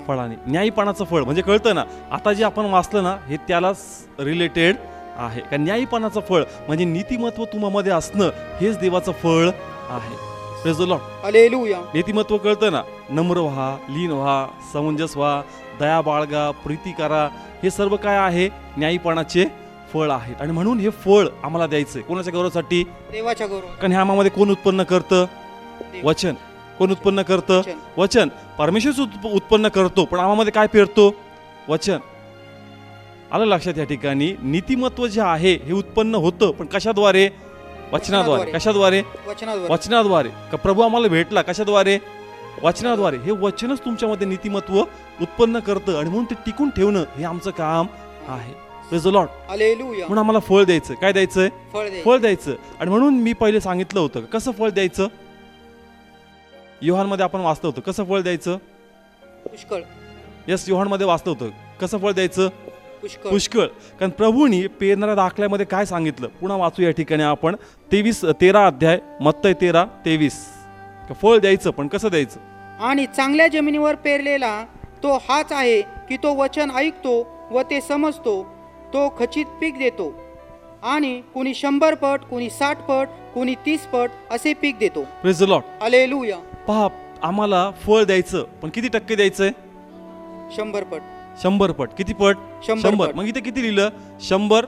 फळाने. न्यायीपणाचं फळ म्हणजे कळतं ना, आता जे आपण वाचलं ना, हे त्यालाच रिलेटेड आहे. कारण न्यायीपणाचं फळ म्हणजे नीतिमत्व तुम्हामध्ये असणं, हेच देवाचं फळ आहे. Praise the Lord. हालेलुया. नीतिमत्व कळतं ना, नम्र व्हा, लीन व्हा, समंजस व्हा, दया बाळगा, प्रीती करा, हे सर्व काय आहे? न्यायीपणाचे फळ आहेत. आणि म्हणून हे फळ आम्हाला द्यायचंय. कोणाच्या गौरवासाठी? देवाच्या गौरव. कारण ह्या आम्हामध्ये कोण उत्पन्न करतं? वचन. कोण उत्पन्न करतं? वचन. परमेश्वर उत्पन्न करतो, पण आम्हामध्ये काय पेरतो? वचन. आलं लक्षात? या ठिकाणी नीतिमत्व जे आहे हे उत्पन्न होतं, पण कशाद्वारे? वचनाद्वारे. कशाद्वारे? वचनाद्वारे. का प्रभू आम्हाला भेटला कशाद्वारे? वचनाद्वारे. हे वचनच तुमच्यामध्ये नीतिमत्व उत्पन्न करतं, आणि म्हणून ते टिकून ठेवणं हे आमचं काम आहे. Praise the Lord. हालेलुया. म्हणून आम्हाला फळ द्यायचं. काय द्यायचंय? फळ द्यायचं. आणि म्हणून मी पहिले सांगितलं होतं कसं फळ द्यायचं. योहानमध्ये आपण वाचलं होतं कसं फळ द्यायचं? पुष्कळ. यस, योहानमध्ये वाचलं होतं कसं फळ द्यायचं? पुष्कळ. कारण प्रभूंनी पेरणाऱ्या दाखल्यामध्ये काय सांगितलं? पुन्हा वाचू या ठिकाणी आपण. 13 अध्याय, मत्तई 13:23. फळ द्यायचं, पण कसं द्यायचं? आणि चांगल्या जमिनीवर पेरलेला तो हाच आहे की तो वचन ऐकतो व ते समजतो, तो खचित पीक देतो. आणि कुणी 100 पट, कुणी 60 पट, कुणी 30 पट असे पीक देतो. Praise the Lord. हालेलुया. पहा, आम्हाला फळ द्यायचं, पण किती टक्के द्यायचंय? 100 पट. 100 पट. किती पट? 100. मग इथे किती लिहिलं? 100,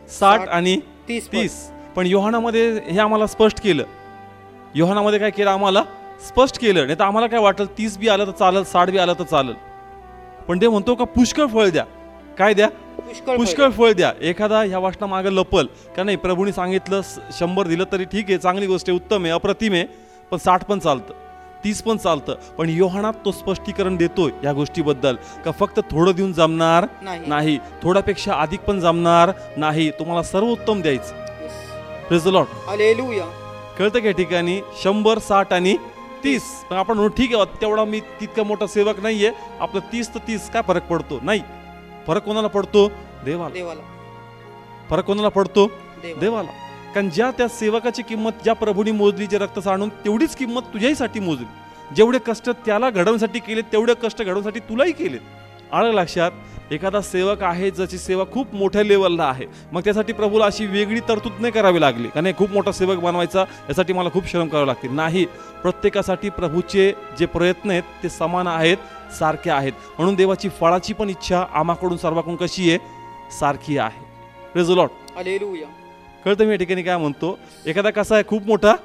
60 आणि 30. पण योहानामध्ये हे आम्हाला स्पष्ट केलं. योहानामध्ये काय केलं? आम्हाला स्पष्ट केलं. नाही तर आम्हाला काय वाटलं 30 बी आलं तर चालेल, 60 बी आलं तर चालेल. पण ते म्हणतो का पुष्कळ फळ द्या. काय द्या? पुष्कळ फळ द्या. एखादा ह्या वाचना मागे लपल का नाही? प्रभूने सांगितलं 100 दिलं तरी ठीक आहे, चांगली गोष्ट आहे, उत्तम आहे, अप्रतिम आहे, पण 60 पण चालतं. 30 पण चालतं. पण योहानात तो स्पष्टीकरण देतोय या गोष्टीबद्दल का फक्त थोडं देऊन जमणार नाही, थोड्यापेक्षा अधिक पण जमणार नाही, तुम्हाला सर्वोत्तम द्यायचं. Praise the Lord. हालेलुया. कळतं का या ठिकाणी 100, 60 आणि 30. पण आपण म्हणू ठीक आहे तेवढा मी तितका मोठा सेवक नाहीये, आपलं 30 तर 30 काय फरक पडतो? नाही, फरक कोणाला पडतो? देवाला. फरक कोणाला पडतो? देवाला. कारण ज्या त्या सेवकाची किंमत ज्या प्रभूनी मोजली, जे रक्त सांडून, तेवढीच किंमत तुझ्याही मोजली. जेवढे कष्ट त्याला घडवण्यासाठी केले तेवढे कष्ट घडवण्यासाठी तुलाही केले. आलं लक्षात? एखादा सेवक आहे ज्याची सेवा खूप मोठ्या लेवलला आहे, मग त्यासाठी प्रभूला अशी वेगळी तरतूद नाही करावी लागली कारण खूप मोठा सेवक बनवायचा यासाठी मला खूप श्रम करावे लागतील. नाही, प्रत्येकासाठी प्रभूचे जे प्रयत्न आहेत ते समान आहेत, सारखे आहेत. म्हणून देवाची फळाची पण इच्छा आम्हाकडून सर्वांकडून कशी आहे? सारखी आहे. Praise the Lord. हालेलुया. कळतं मी या ठिकाणी काय म्हणतो? एखादा कसा आहे खूप मोठा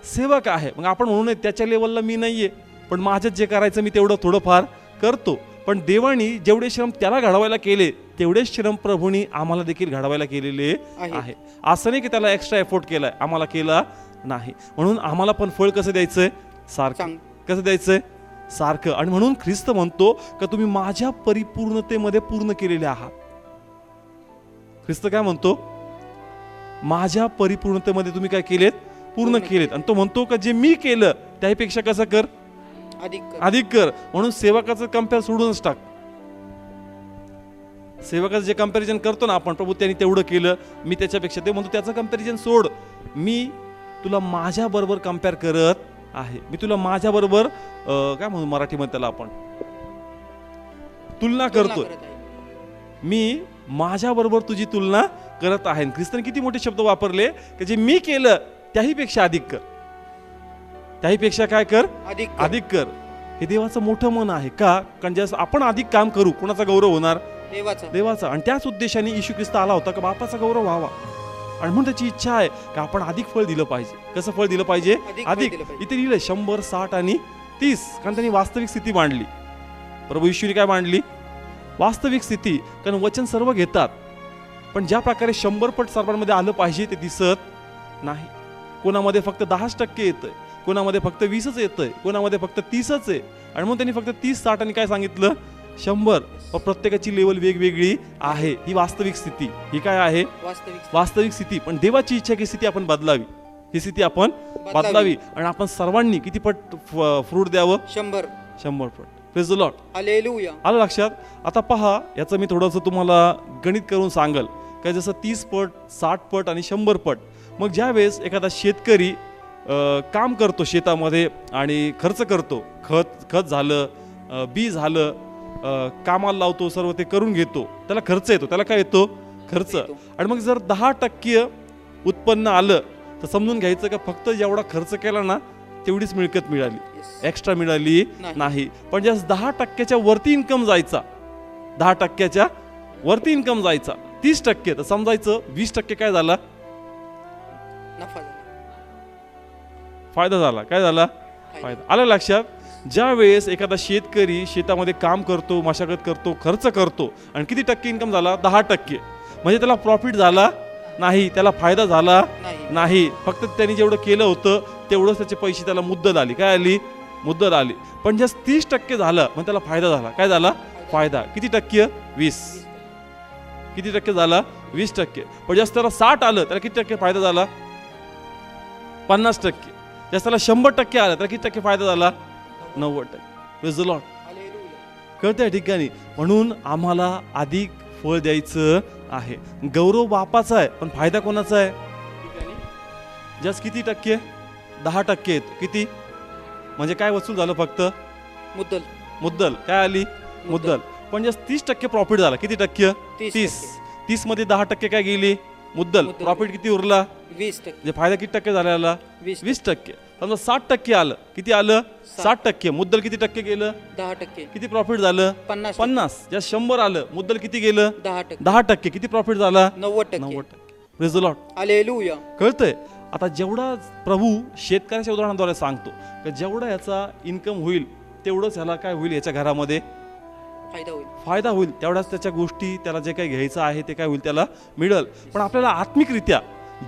सेवक आहे, मग आपण म्हणू नये त्याच्या लेवलला मी नाहीये, पण माझ्यात जे करायचं मी तेवढं थोडंफार करतो. पण देवानी जेवढे श्रम त्याला घडवायला केले तेवढेच श्रम प्रभूंनी आम्हाला देखील घडवायला केलेले आहे. असं नाही की त्याला एक्स्ट्रा एफोर्ट केलाय, आम्हाला केला नाही. म्हणून आम्हाला पण फळ कसं द्यायचंय? सारखं. कसं द्यायचंय? सारखं. आणि म्हणून ख्रिस्त म्हणतो का तुम्ही माझ्या परिपूर्णतेमध्ये पूर्ण केलेले आहात. ख्रिस्त काय म्हणतो? माझ्या परिपूर्णतेमध्ये तुम्ही काय केलेत? पूर्ण केलेत. आणि तो म्हणतो का जे मी केलं त्यापेक्षा कसं कर? अधिक कर. म्हणून सेवकाचं कम्पेअर सोडूनच टाक. सेवकाचं जे कम्पॅरिझन करतो ना आपण, प्रभू त्यांनी तेवढं केलं मी त्याच्यापेक्षा, ते म्हणतो त्याचं कम्पॅरिझन सोड. मी तुला माझ्या बरोबर कम्पेअर करत आहे. मी तुला माझ्या बरोबर काय म्हणू मराठीमध्ये त्याला आपण तुलना करतोय. मी माझ्या बरोबर तुझी तुलना करत आहे. ख्रिस्ताने किती मोठे शब्द वापरले की जे मी केलं त्याहीपेक्षा अधिक कर. त्याहीपेक्षा काय कर? अधिक कर. हे देवाचं मोठं मन आहे का? कारण ज्यावेळेस आपण अधिक काम करू कोणाचा गौरव होणार? देवाचा. आणि त्याच उद्देशाने येशू ख्रिस्त आला होता का बापाचा गौरव व्हावा. आणि म्हणून त्याची इच्छा आहे का आपण अधिक फळ दिलं पाहिजे. कसं फळ दिलं पाहिजे? अधिक. इथे लिहिलं 100, 60 आणि 30. कारण त्यांनी वास्तविक स्थिती मांडली. प्रभू येशूने काय मांडली? वास्तविक स्थिती. कारण वचन सर्व घेतात, पण ज्या प्रकारे 100 पट सर्वांमध्ये आलं पाहिजे ते दिसत नाही. कोणामध्ये फक्त 10% येतंय, कोणामध्ये फक्त 20च येतंय, कोणामध्ये फक्त 30च आहे. आणि म्हणून त्यांनी फक्त 30, 60 आणि काय सांगितलं? 100. प्रत्येकाची लेवल वेगवेगळी आहे. ही वास्तविक स्थिती. ही काय आहे? वास्तविक स्थिती. पण देवाची इच्छा की स्थिती आपण बदलावी. ही स्थिती आपण बदलावी आणि आपण सर्वांनी किती पट फ्रूट द्यावं? 100 पट. Praise the Lord. हालेलुया. आलं लक्षात? आता पहा, याचं मी थोडंसं तुम्हाला गणित करून सांगल काय. जसं 30 पट, 60 पट आणि 100 पट. मग ज्या वेळेस एखादा शेतकरी काम करतो शेतामध्ये आणि खर्च करतो, खत झालं, बी झालं, कामाला लावतो, सर्व ते करून घेतो, त्याला खर्च येतो. त्याला काय येतो? खर्च. आणि मग जर 10% उत्पन्न आलं तर समजून घ्यायचं का फक्त जेवढा खर्च केला ना तेवढीच मिळकत मिळाली, एक्स्ट्रा मिळाली नाही. पण ज्यास 10%च्या वरती इन्कम जायचा, 10%च्या वरती इन्कम जायचा, 30% तर समजायचं 20% काय झाला? फायदा झाला. काय झाला? फायदा. आलं लक्षात? ज्या वेळेस एखादा शेतकरी शेतामध्ये काम करतो, मशागत करतो, खर्च करतो आणि किती टक्के इन्कम झाला? 10%. म्हणजे त्याला प्रॉफिट झाला नाही, त्याला फायदा झाला नाही. फक्त त्यांनी जेवढं केलं होतं तेवढंच त्याचे पैसे त्याला मुद्दल आली. काय आली? मुद्दल आली. पण ज्या 30% झालं मग त्याला फायदा झाला. काय झाला? फायदा. किती टक्के? 20. किती टक्के झाला? 20%. पण जास्त त्याला 60 आलं त्याला किती टक्के फायदा झाला? 50%. जास्त त्याला 100% आलं तर किती टक्के फायदा झाला? 90%. Praise the Lord. कळतं या ठिकाणी? म्हणून आम्हाला अधिक फळ द्यायचं आहे. गौरव बापाचा आहे पण फायदा कोणाचा आहे? जास्त किती टक्के? 10% किती? म्हणजे काय वसूल झालं? फक्त मुद्दल. काय आली? मुद्दल. पण जास्त 30% प्रॉफिट झाला. किती टक्के? 30 मध्ये 10% काय गेली? मुद्दल. प्रॉफिट किती उरला? 20%. म्हणजे फायदा किती टक्के झाला? 20%. समजा 60% आलं. किती आलं? 60%. मुद्दल किती टक्के गेलं? 10%. किती प्रॉफिट झालं? 50. ज्या 100 आलं मुद्दल किती गेलं? 10%. किती प्रॉफिट झाला? 90%. Praise the Lord. हालेलुया. कळतंय? आता जेवढा प्रभू शेतकऱ्याच्या उदाहरणाद्वारे सांगतो की जेवढा याचा इन्कम होईल तेवढंच ह्याला काय होईल? याच्या घरामध्ये फायदा होईल. तेवढाच त्याच्या गोष्टी, त्याला जे काही घ्यायचं आहे ते काय होईल? त्याला मिळेल. पण आपल्याला आत्मिकरित्या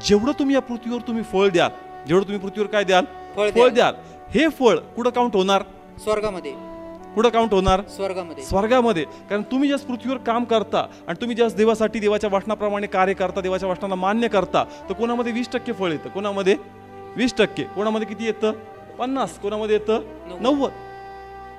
जेवढं तुम्ही या पृथ्वीवर तुम्ही फळ द्याल, जेवढं तुम्ही पृथ्वीवर काय द्याल? फळ द्याल. हे फळ कुठं काउंट होणार? स्वर्गामध्ये. कुठं काउंट होणार? स्वर्गामध्ये. स्वर्गामध्ये. कारण तुम्ही ज्या पृथ्वीवर काम करता आणि तुम्ही ज्या देवासाठी देवाच्या वचनाप्रमाणे कार्य करता, देवाच्या वचनाला मान्य करता, तर कोणामध्ये 20% फळ येतं, कोणामध्ये 20%, कोणामध्ये किती येतं? 50, कोणामध्ये येतं 90.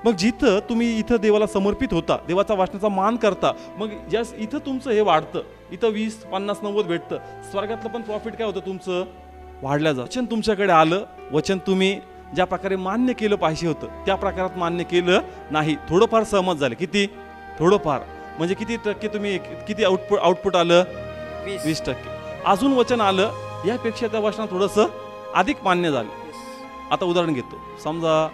मग जिथं तुम्ही इथं देवाला समर्पित होता, देवाचा वचनाचा मान करता, मग ज्या इथं तुमचं हे वाढतं, इथं 20, 50, 90 भेटतं. स्वर्गातलं पण प्रॉफिट काय होतं तुमचं? वाढल्या जातं. वचन तुमच्याकडे आलं, वचन तुम्ही ज्या प्रकारे मान्य केलं पाहिजे होतं त्या प्रकारात मान्य केलं नाही, थोडंफार सहमत झाले. किती? थोडंफार. म्हणजे किती टक्के तुम्ही, किती आउटपुट आलं? 20%. अजून वचन आलं, यापेक्षा त्या वचनात थोडंसं अधिक मान्य झालं. आता उदाहरण घेतो. समजा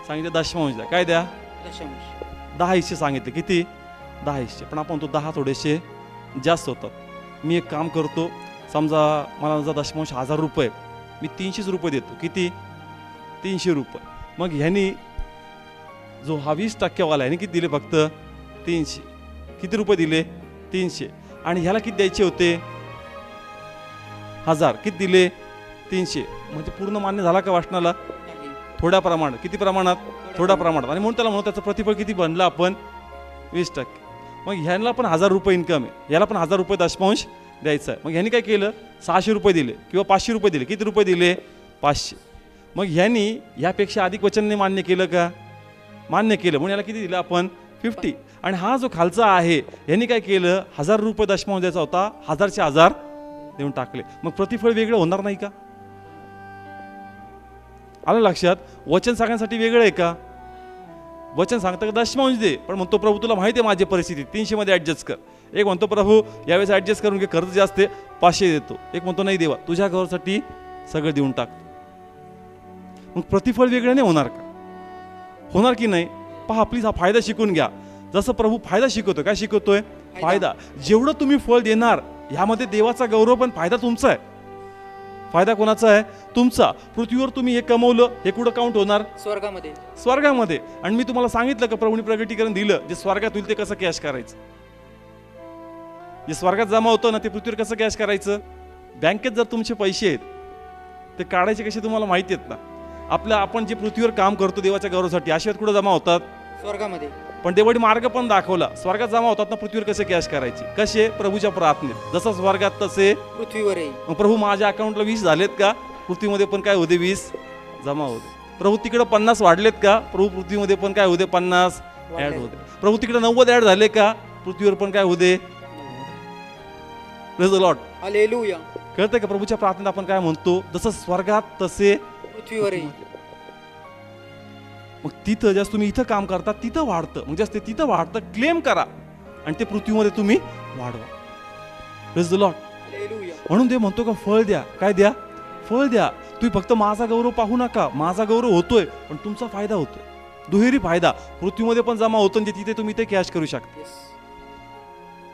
सांगितलं दशमांश द्या. काय द्या? दशमांश. 10 हिस्से सांगितले. किती? 10 हिस्से. पण आपण तो 10 थोडेसे जास्त होतात. मी एक काम करतो, समजा मला जर दशमांश 1000 रुपये, मी 300 रुपये देतो. किती? 300 रुपये. मग ह्यानी जो हा 20% ह्याने किती दिले? फक्त 300. किती रुपये दिले? 300. आणि ह्याला किती द्यायचे होते? 1000. किती दिले? 300. म्हणजे पूर्ण मान्य झाला का वाचनाला? थोड्या प्रमाणात. किती प्रमाणात? थोड्या प्रमाणात. आणि म्हणून त्याला म्हणून त्याचं प्रतिफळ किती बनलं आपण? 20%. मग ह्यांना पण 1000 रुपये इन्कम आहे, याला पण 1000 रुपये दशमांश द्यायचा आहे. मग ह्यांनी काय केलं? 600 रुपये दिले किंवा 500 रुपये दिले. किती रुपये दिले? 500. मग ह्यांनी यापेक्षा अधिक वचनने मान्य केलं का? मान्य केलं. म्हणून याला किती दिलं आपण? 50. आणि हा जो खालचा आहे यांनी काय केलं? 1000 रुपये दशमांश द्यायचा होता, 1000चे 1000 देऊन टाकले. मग प्रतिफळ वेगळं होणार नाही का? आलं लक्षात? वचन सांगण्यासाठी वेगळं आहे का? वचन सांगतं का दशमांश दे, पण म्हणतो प्रभू तुला माहिती आहे माझी परिस्थिती, 300 मध्ये ऍडजस्ट कर. एक म्हणतो प्रभू यावेळेस ऍडजस्ट करून घे, कर्ज जास्त आहे, 500 देतो. एक म्हणतो नाही देवा तुझ्या घरासाठी सगळं देऊन टाकतो. मग प्रतिफळ वेगळं नाही होणार का? होणार की नाही? पहा प्लीज, हा फायदा शिकून घ्या. जसं प्रभू फायदा शिकवतोय. काय शिकवतोय? फायदा. जेवढं तुम्ही फळ देणार ह्यामध्ये देवाचा गौरव, पण फायदा तुमचा आहे. फायदा कोणाचा आहे? तुमचा. पृथ्वीवर तुम्ही हे कमवलं, हे कुठं काउंट होणार? स्वर्गामध्ये. स्वर्गामध्ये. आणि मी तुम्हाला सांगितलं का प्रभूने प्रगटीकरण दिलं, जे स्वर्गात होईल ते कसं कॅश करायचं. जे स्वर्गात जमा होतं ना ते पृथ्वीवर कसं कॅश करायचं? बँकेत जर तुमचे पैसे आहेत ते काढायचे कसे तुम्हाला माहिती आहेत ना. आपण जे पृथ्वीवर काम करतो देवाच्या गौरवासाठी, आशीर्वाद कुठं जमा होतात? स्वर्गामध्ये. पण देवाने मार्ग पण दाखवला. स्वर्गात जमा होतात ना पृथ्वीवर कसे कॅश करायचे? कसे? प्रभूच्या प्रार्थनेत. जसं स्वर्गात तसे पृथ्वीवरही. मग प्रभू माझ्या अकाउंटला 20 झालेत का? पृथ्वीमध्ये पण काय होते? 20 जमा होते. प्रभू तिकडे 50 वाढलेत का? प्रभू पृथ्वीमध्ये पण काय होते? 50 ऍड होते. प्रभू तिकडे 90 ऍड झाले का? पृथ्वीवर पण काय होते? Praise the Lord. हालेलुया. कळतंय का? प्रभूच्या प्रार्थनेत आपण काय म्हणतो? जसं स्वर्गात तसे पृथ्वीवरही. मग तिथं जास्त तुम्ही इथं काम करता तिथं वाढतं. मग जास्त तिथं वाढतं, क्लेम करा आणि ते पृथ्वीमध्ये तुम्ही वाढवा. Praise the Lord. हालेलुया. म्हणून ते म्हणतो का फळ द्या. काय द्या? फळ द्या. तुम्ही फक्त माझा गौरव पाहू नका. माझा गौरव होतोय पण तुमचा फायदा होतोय. दुहेरी फायदा. पृथ्वीमध्ये पण जमा होतो, तिथे तुम्ही ते कॅश करू शकता.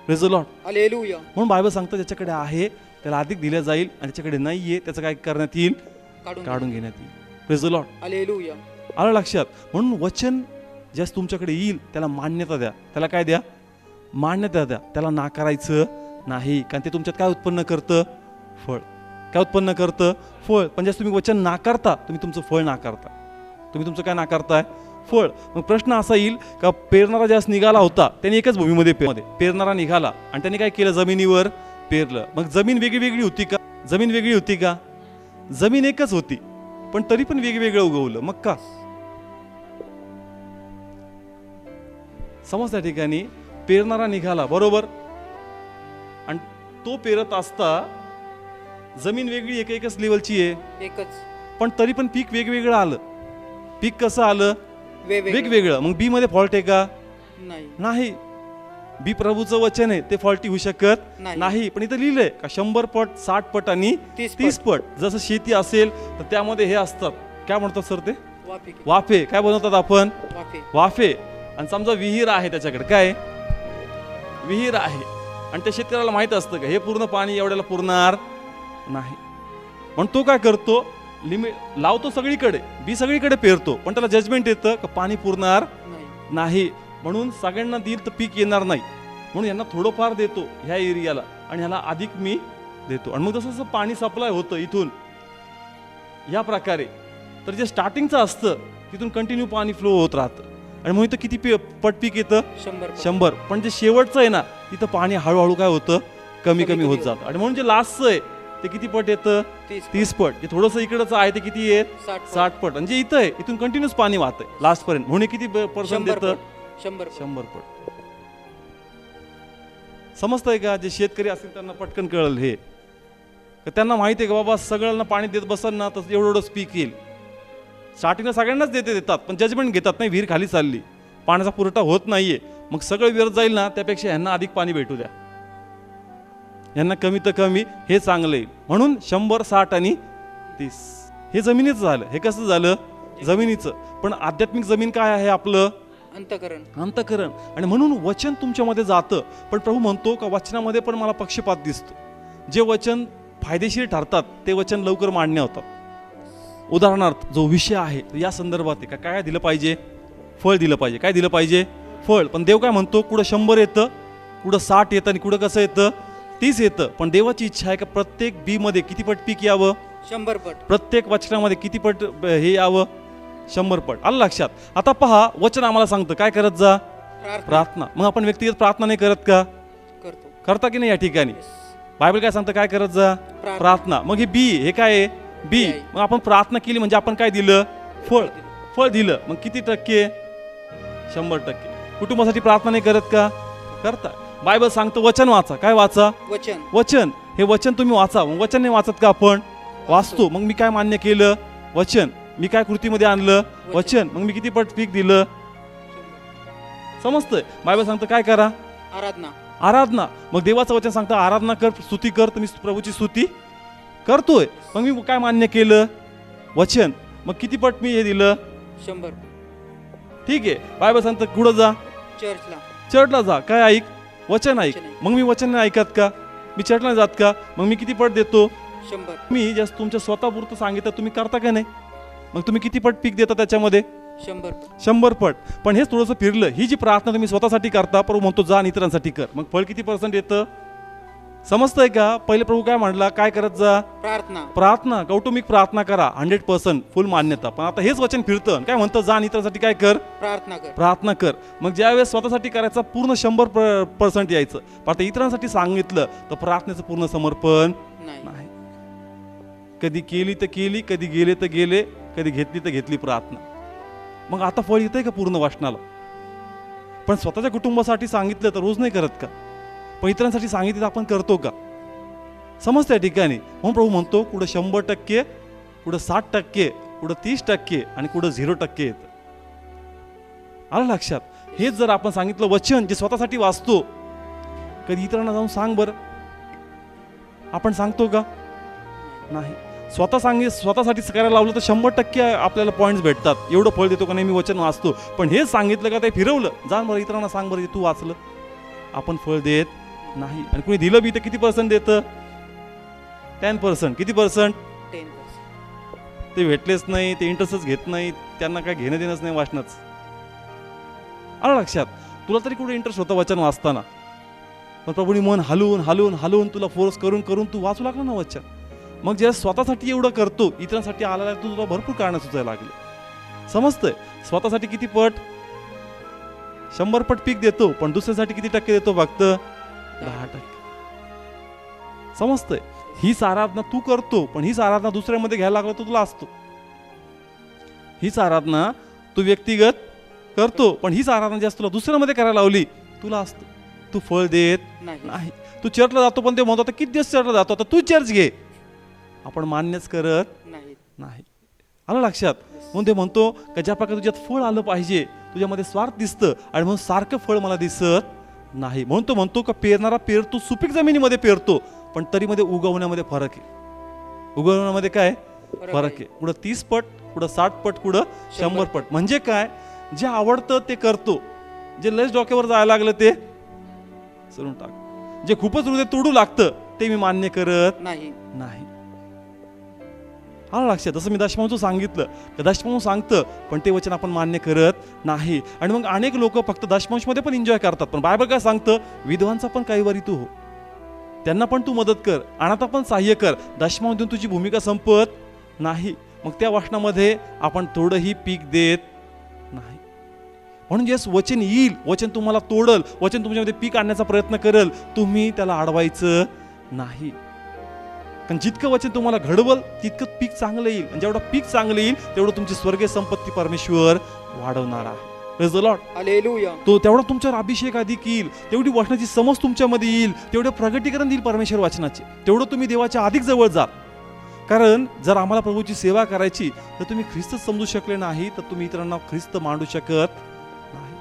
Praise the Lord. हालेलुया. म्हणून बायबल सांगतं ज्याच्याकडे आहे त्याला अधिक दिलं जाईल आणि ज्याच्याकडे नाहीये त्याचं काय करण्यात येईल? काढून घेण्यात येईल. Praise the Lord. हालेलुया. आलं लक्षात? म्हणून वचन ज्यास तुमच्याकडे येईल त्याला मान्यता द्या. त्याला काय द्या? मान्यता द्या. त्याला नाकारायचं नाही, कारण ते तुमच्यात काय उत्पन्न करतं? फळ. काय उत्पन्न करतं? फळ. पण ज्यास तुम्ही वचन नाकारता तुम्ही तुमचं फळ नाकारता. तुम्ही तुमचं काय नाकारताय? फळ. मग प्रश्न असा येईल का पेरणारा ज्यास निघाला होता त्याने एकच भूमीमध्ये पेरणारा निघाला आणि त्याने काय केलं? जमिनीवर पेरलं. मग जमीन वेगळी वेगळी होती का? जमीन वेगळी होती का? जमीन एकच होती पण तरी पण वेगवेगळं उगवलं. मग का? समज त्या ठिकाणी पेरणारा निघाला बरोबर, आणि तो पेरत असता जमीन वेगळी एकच लेवलची आहे एकच, पण तरी पण पीक वेगवेगळं आलं. पीक कसं आलं? वेगवेगळं. मग बी मध्ये फॉल्ट आहे का? नाही. बी प्रभूचं वचन आहे, ते फॉल्टी होऊ शकत नाही. पण इथं लिहिलंय का 100 पट 60 पट आणि 30 पट. जसं शेती असेल तर त्यामध्ये हे असतात, काय म्हणतात सर ते? वाफे. काय बनवतात आपण? वाफे. आणि समजा विहीर आहे, त्याच्याकडे काय विहीर आहे आणि त्या शेतकऱ्याला माहित असतं का हे पूर्ण पाणी एवढ्याला पुरणार नाही, म्हणून तो काय करतो? लिमिट लावतो सगळीकडे, बी सगळीकडे पेरतो, पण त्याला जजमेंट येतं का पाणी पुरणार नाही, म्हणून सगळ्यांना देईल तर पीक येणार नाही, म्हणून यांना थोडंफार देतो ह्या एरियाला आणि ह्याला अधिक मी देतो. आणि मग जसं पाणी सप्लाय होतं इथून या प्रकारे, तर जे स्टार्टिंगचं असतं तिथून कंटिन्यू पाणी फ्लो होत राहतं आणि म्हणून इथं किती पट पीक येतं 100. पण जे शेवटचं आहे ना तिथं पाणी हळूहळू काय होतं कमी कमी होत जातं आणि म्हणून जे लास्टचं आहे ते किती पट येतं 30 पट. जे थोडंसं इकडचं आहे ते किती आहे 60 पट. आणि जे इथं आहे इथून कंटिन्यूस पाणी वाहतंय लास्ट पर्यंत म्हणून किती पर्सेंट येतं 100 पट. समजतंय का? जे शेतकरी असतील त्यांना पटकन कळलं हे, तर त्यांना माहिती आहे का बाबा सगळ्यांना पाणी देत बसल ना तर एवढंच पीक येईल. स्टार्टिंगला सगळ्यांनाच देतात पण जजमेंट घेतात नाही, विहीर खाली चालली, पाण्याचा पुरवठा होत नाहीये, मग सगळं व्यर्थ जाईल ना, त्यापेक्षा ह्यांना अधिक पाणी भेटू द्या, यांना कमी तर कमी हे चांगलं येईल. म्हणून 100, 60 आणि 30 हे जमिनीचं झालं. हे कसं झालं? जमिनीचं. पण आध्यात्मिक जमीन काय आहे? आपलं अंतःकरण. आणि म्हणून वचन तुमच्यामध्ये जातं. पण प्रभू म्हणतो का वचनामध्ये पण मला पक्षपात दिसतो. जे वचन फायदेशीर ठरतात ते वचन लवकर मान्य होतात. उदाहरणार्थ जो विषय आहे या संदर्भात आहे का काय दिलं पाहिजे? फळ दिलं पाहिजे. काय दिलं पाहिजे? फळ. पण देव काय म्हणतो? कुठं 100 येतं, कुठं 60 येतं आणि कुठं कसं येतं 30 येतं. पण देवाची इच्छा आहे का प्रत्येक बी मध्ये किती पट पीक यावं? 100 पट. प्रत्येक वचनामध्ये किती पट हे यावं? 100 पट. आलं लक्षात? आता पहा, वचन आम्हाला सांगतं काय करत जा? प्रार्थना. मग आपण व्यक्तिगत प्रार्थना नाही करत का? करता की नाही? या ठिकाणी बायबल काय सांगतं? काय करत जा? प्रार्थना. मग हे बी, हे काय आहे? बी. मग आपण प्रार्थना केली म्हणजे आपण काय दिलं? फळ दिलं. मग किती टक्के? 100%. कुटुंबासाठी प्रार्थना नाही करत का? करता. बायबल सांगतं वचन वाचा. काय वाचा? वचन. हे वचन तुम्ही वाचा. मग वचन नाही वाचत का आपण? वाचतो. मग मी काय मान्य केलं? वचन. मी काय कृतीमध्ये आणलं? वचन. मग मी किती पट पीक दिलं? समजतंय? बायबल सांगतं काय करा? आराधना. मग देवाचं वचन सांगतं आराधना कर, स्तुती कर. तुम्ही प्रभूची स्तुती करतोय. मग मी काय मान्य केलं? वचन. मग किती पट मी हे दिलं? 100. ठीक आहे. बायबल सांगतं कुठं जा? चर्चला जा. काय ऐक? वचन ऐक. मग मी वचन नाही ऐकत का? मी चर्चला जात का? मग मी किती पट देतो? 100. मी जस्ट तुमच्या स्वतःपुरतं सांगितलं, तुम्ही करता का नाही? मग तुम्ही किती पट पीक देता त्याच्यामध्ये? 100 पट. पण हेच थोडंसं फिरलं. ही जी प्रार्थना तुम्ही स्वतःसाठी करता, प्रभू म्हणतो जा आणि इतरांसाठी कर. मग फळ किती पर्सेंट येतं? समजतंय का? पहिले प्रभू काय म्हणला? काय करत जा? प्रार्थना. कौटुंबिक प्रार्थना करा. 100% फुल मान्यता. पण आता हेच वचन फिरतं. काय म्हणतं? जा आणि इतरांसाठी काय कर? प्रार्थना कर. मग ज्यावेळेस स्वतःसाठी करायचा पूर्ण 100% यायचं, पण आता इतरांसाठी सांगितलं तर प्रार्थनेचं पूर्ण समर्पण नाही. कधी केली तर केली, कधी गेले तर गेले, कधी घेतली तर घेतली प्रार्थना. मग आता फळ येतंय का पूर्ण वाचनाला? पण स्वतःच्या कुटुंबासाठी सांगितलं तर रोज नाही करत का? पण इतरांसाठी सांगितलं तर आपण करतो का? समजतं या ठिकाणी? म्हणून प्रभू म्हणतो कुठं 100%, कुठं 60%, कुठं 30% आणि कुठं 0% येतं. आलं लक्षात? हेच जर आपण सांगितलं वचन जे स्वतःसाठी वाचतो, कधी इतरांना जाऊन सांग बरं, आपण सांगतो का? नाही. स्वतःसाठी करायला लावलं तर 100% आपल्याला पॉईंट्स भेटतात. एवढं फळ देतो का नाही मी वचन वाचतो. पण हेच सांगितलं का ते फिरवलं, जा बरं इतरांना सांग बरं तू वाचलं, आपण फळ देत नाही. आणि कोणी दिलं बी तर किती पर्सेंट देतं? 10%. किती पर्सेंट? 10%. ते भेटलेच नाही, ते इंटरेस्टच घेत नाही, त्यांना काय घेणं देणंच नाही वाचनच. आलं लक्षात? तुला तरी कुठे इंटरेस्ट होता वचन वाचताना, पण प्रभूनी मन हलवून तुला फोर्स करून तू वाचू लागला ना वचन. मग जेव्हा स्वतःसाठी एवढं करतो, इतरांसाठी आला तर तुला भरपूर कारणं सुचायला लागले. समजतंय? स्वतःसाठी किती पट? 100 पट पीक देतो, पण दुसऱ्यासाठी किती टक्के देतो? फक्त 10%. समजतंय? हीच आराधना तू करतो, पण हीच आराधना दुसऱ्यामध्ये घ्यायला लागला तर तुला असतो. हीच आराधना तू व्यक्तिगत करतो, पण हीच आराधना जास्त तुला दुसऱ्यामध्ये करायला लावली तुला असतो. तू फळ देत नाही. तू चर्चला जातो, पण ते म्हणतो किती दिवस चर्चला जातो, आता तू चर्च घे. आपण मान्यच करत नाही. आलं लक्षात? म्हणून ते म्हणतो का ज्या प्रकारे तुझ्यात फळ आलं पाहिजे, तुझ्यामध्ये स्वार्थ दिसतं आणि म्हणून सारखं फळ मला दिसत नाही. म्हणून तो म्हणतो का पेरणारा पेरतो, सुपीक जमिनीमध्ये पेरतो, पण तरी मध्ये उगवण्यामध्ये फरक आहे. उगवण्यामध्ये काय फरक आहे? कुठं 30 पट, कुठं 60 पट, कुठं 100 पट. म्हणजे काय? जे आवडतं ते करतो, जे लस डोक्यावर जायला लागलं ते सोडून टाक, जे खूपच हृदय तोडू लागतं ते मी मान्य करत नाही. आलं लक्षात? जसं मी दशमांचं सांगितलं, दशमांश सांगतं पण ते वचन आपण मान्य करत नाही. आणि मग अनेक लोक फक्त दशमांशमध्ये पण एन्जॉय करतात, पण बायबल काय सांगतं? विधवांचा पण काही वारी तू हो, त्यांना पण तू मदत कर, अनाथा पण सहाय्य कर. दशमांश देऊन तुझी भूमिका संपत नाही. मग त्या वचनामध्ये आपण थोडंही पीक देत नाही. म्हणून जेस वचन येईल, वचन तुम्हाला तोडल, वचन तुमच्यामध्ये पीक आणण्याचा प्रयत्न करेल, तुम्ही त्याला अडवायचं नाही. कारण जितकं वचन तुम्हाला घडवल तितकं पीक चांगलं येईल, आणि जेवढं पीक चांगलं येईल तेवढं तुमची स्वर्गीय संपत्ती परमेश्वर वाढवणार आहे. Praise the Lord. हालेलुया. तो तेवढा तुमच्यावर अभिषेक अधिक येईल, तेवढी वचनाची समज तुमच्यामध्ये येईल, तेवढं प्रगटीकरण येईल परमेश्वर वचनाचे, तेवढं तुम्ही देवाच्या अधिक जवळ जाल. कारण जर आम्हाला प्रभूची सेवा करायची तर तुम्ही ख्रिस्तच समजू शकले नाही तर तुम्ही इतरांना ख्रिस्त मांडू शकत नाही.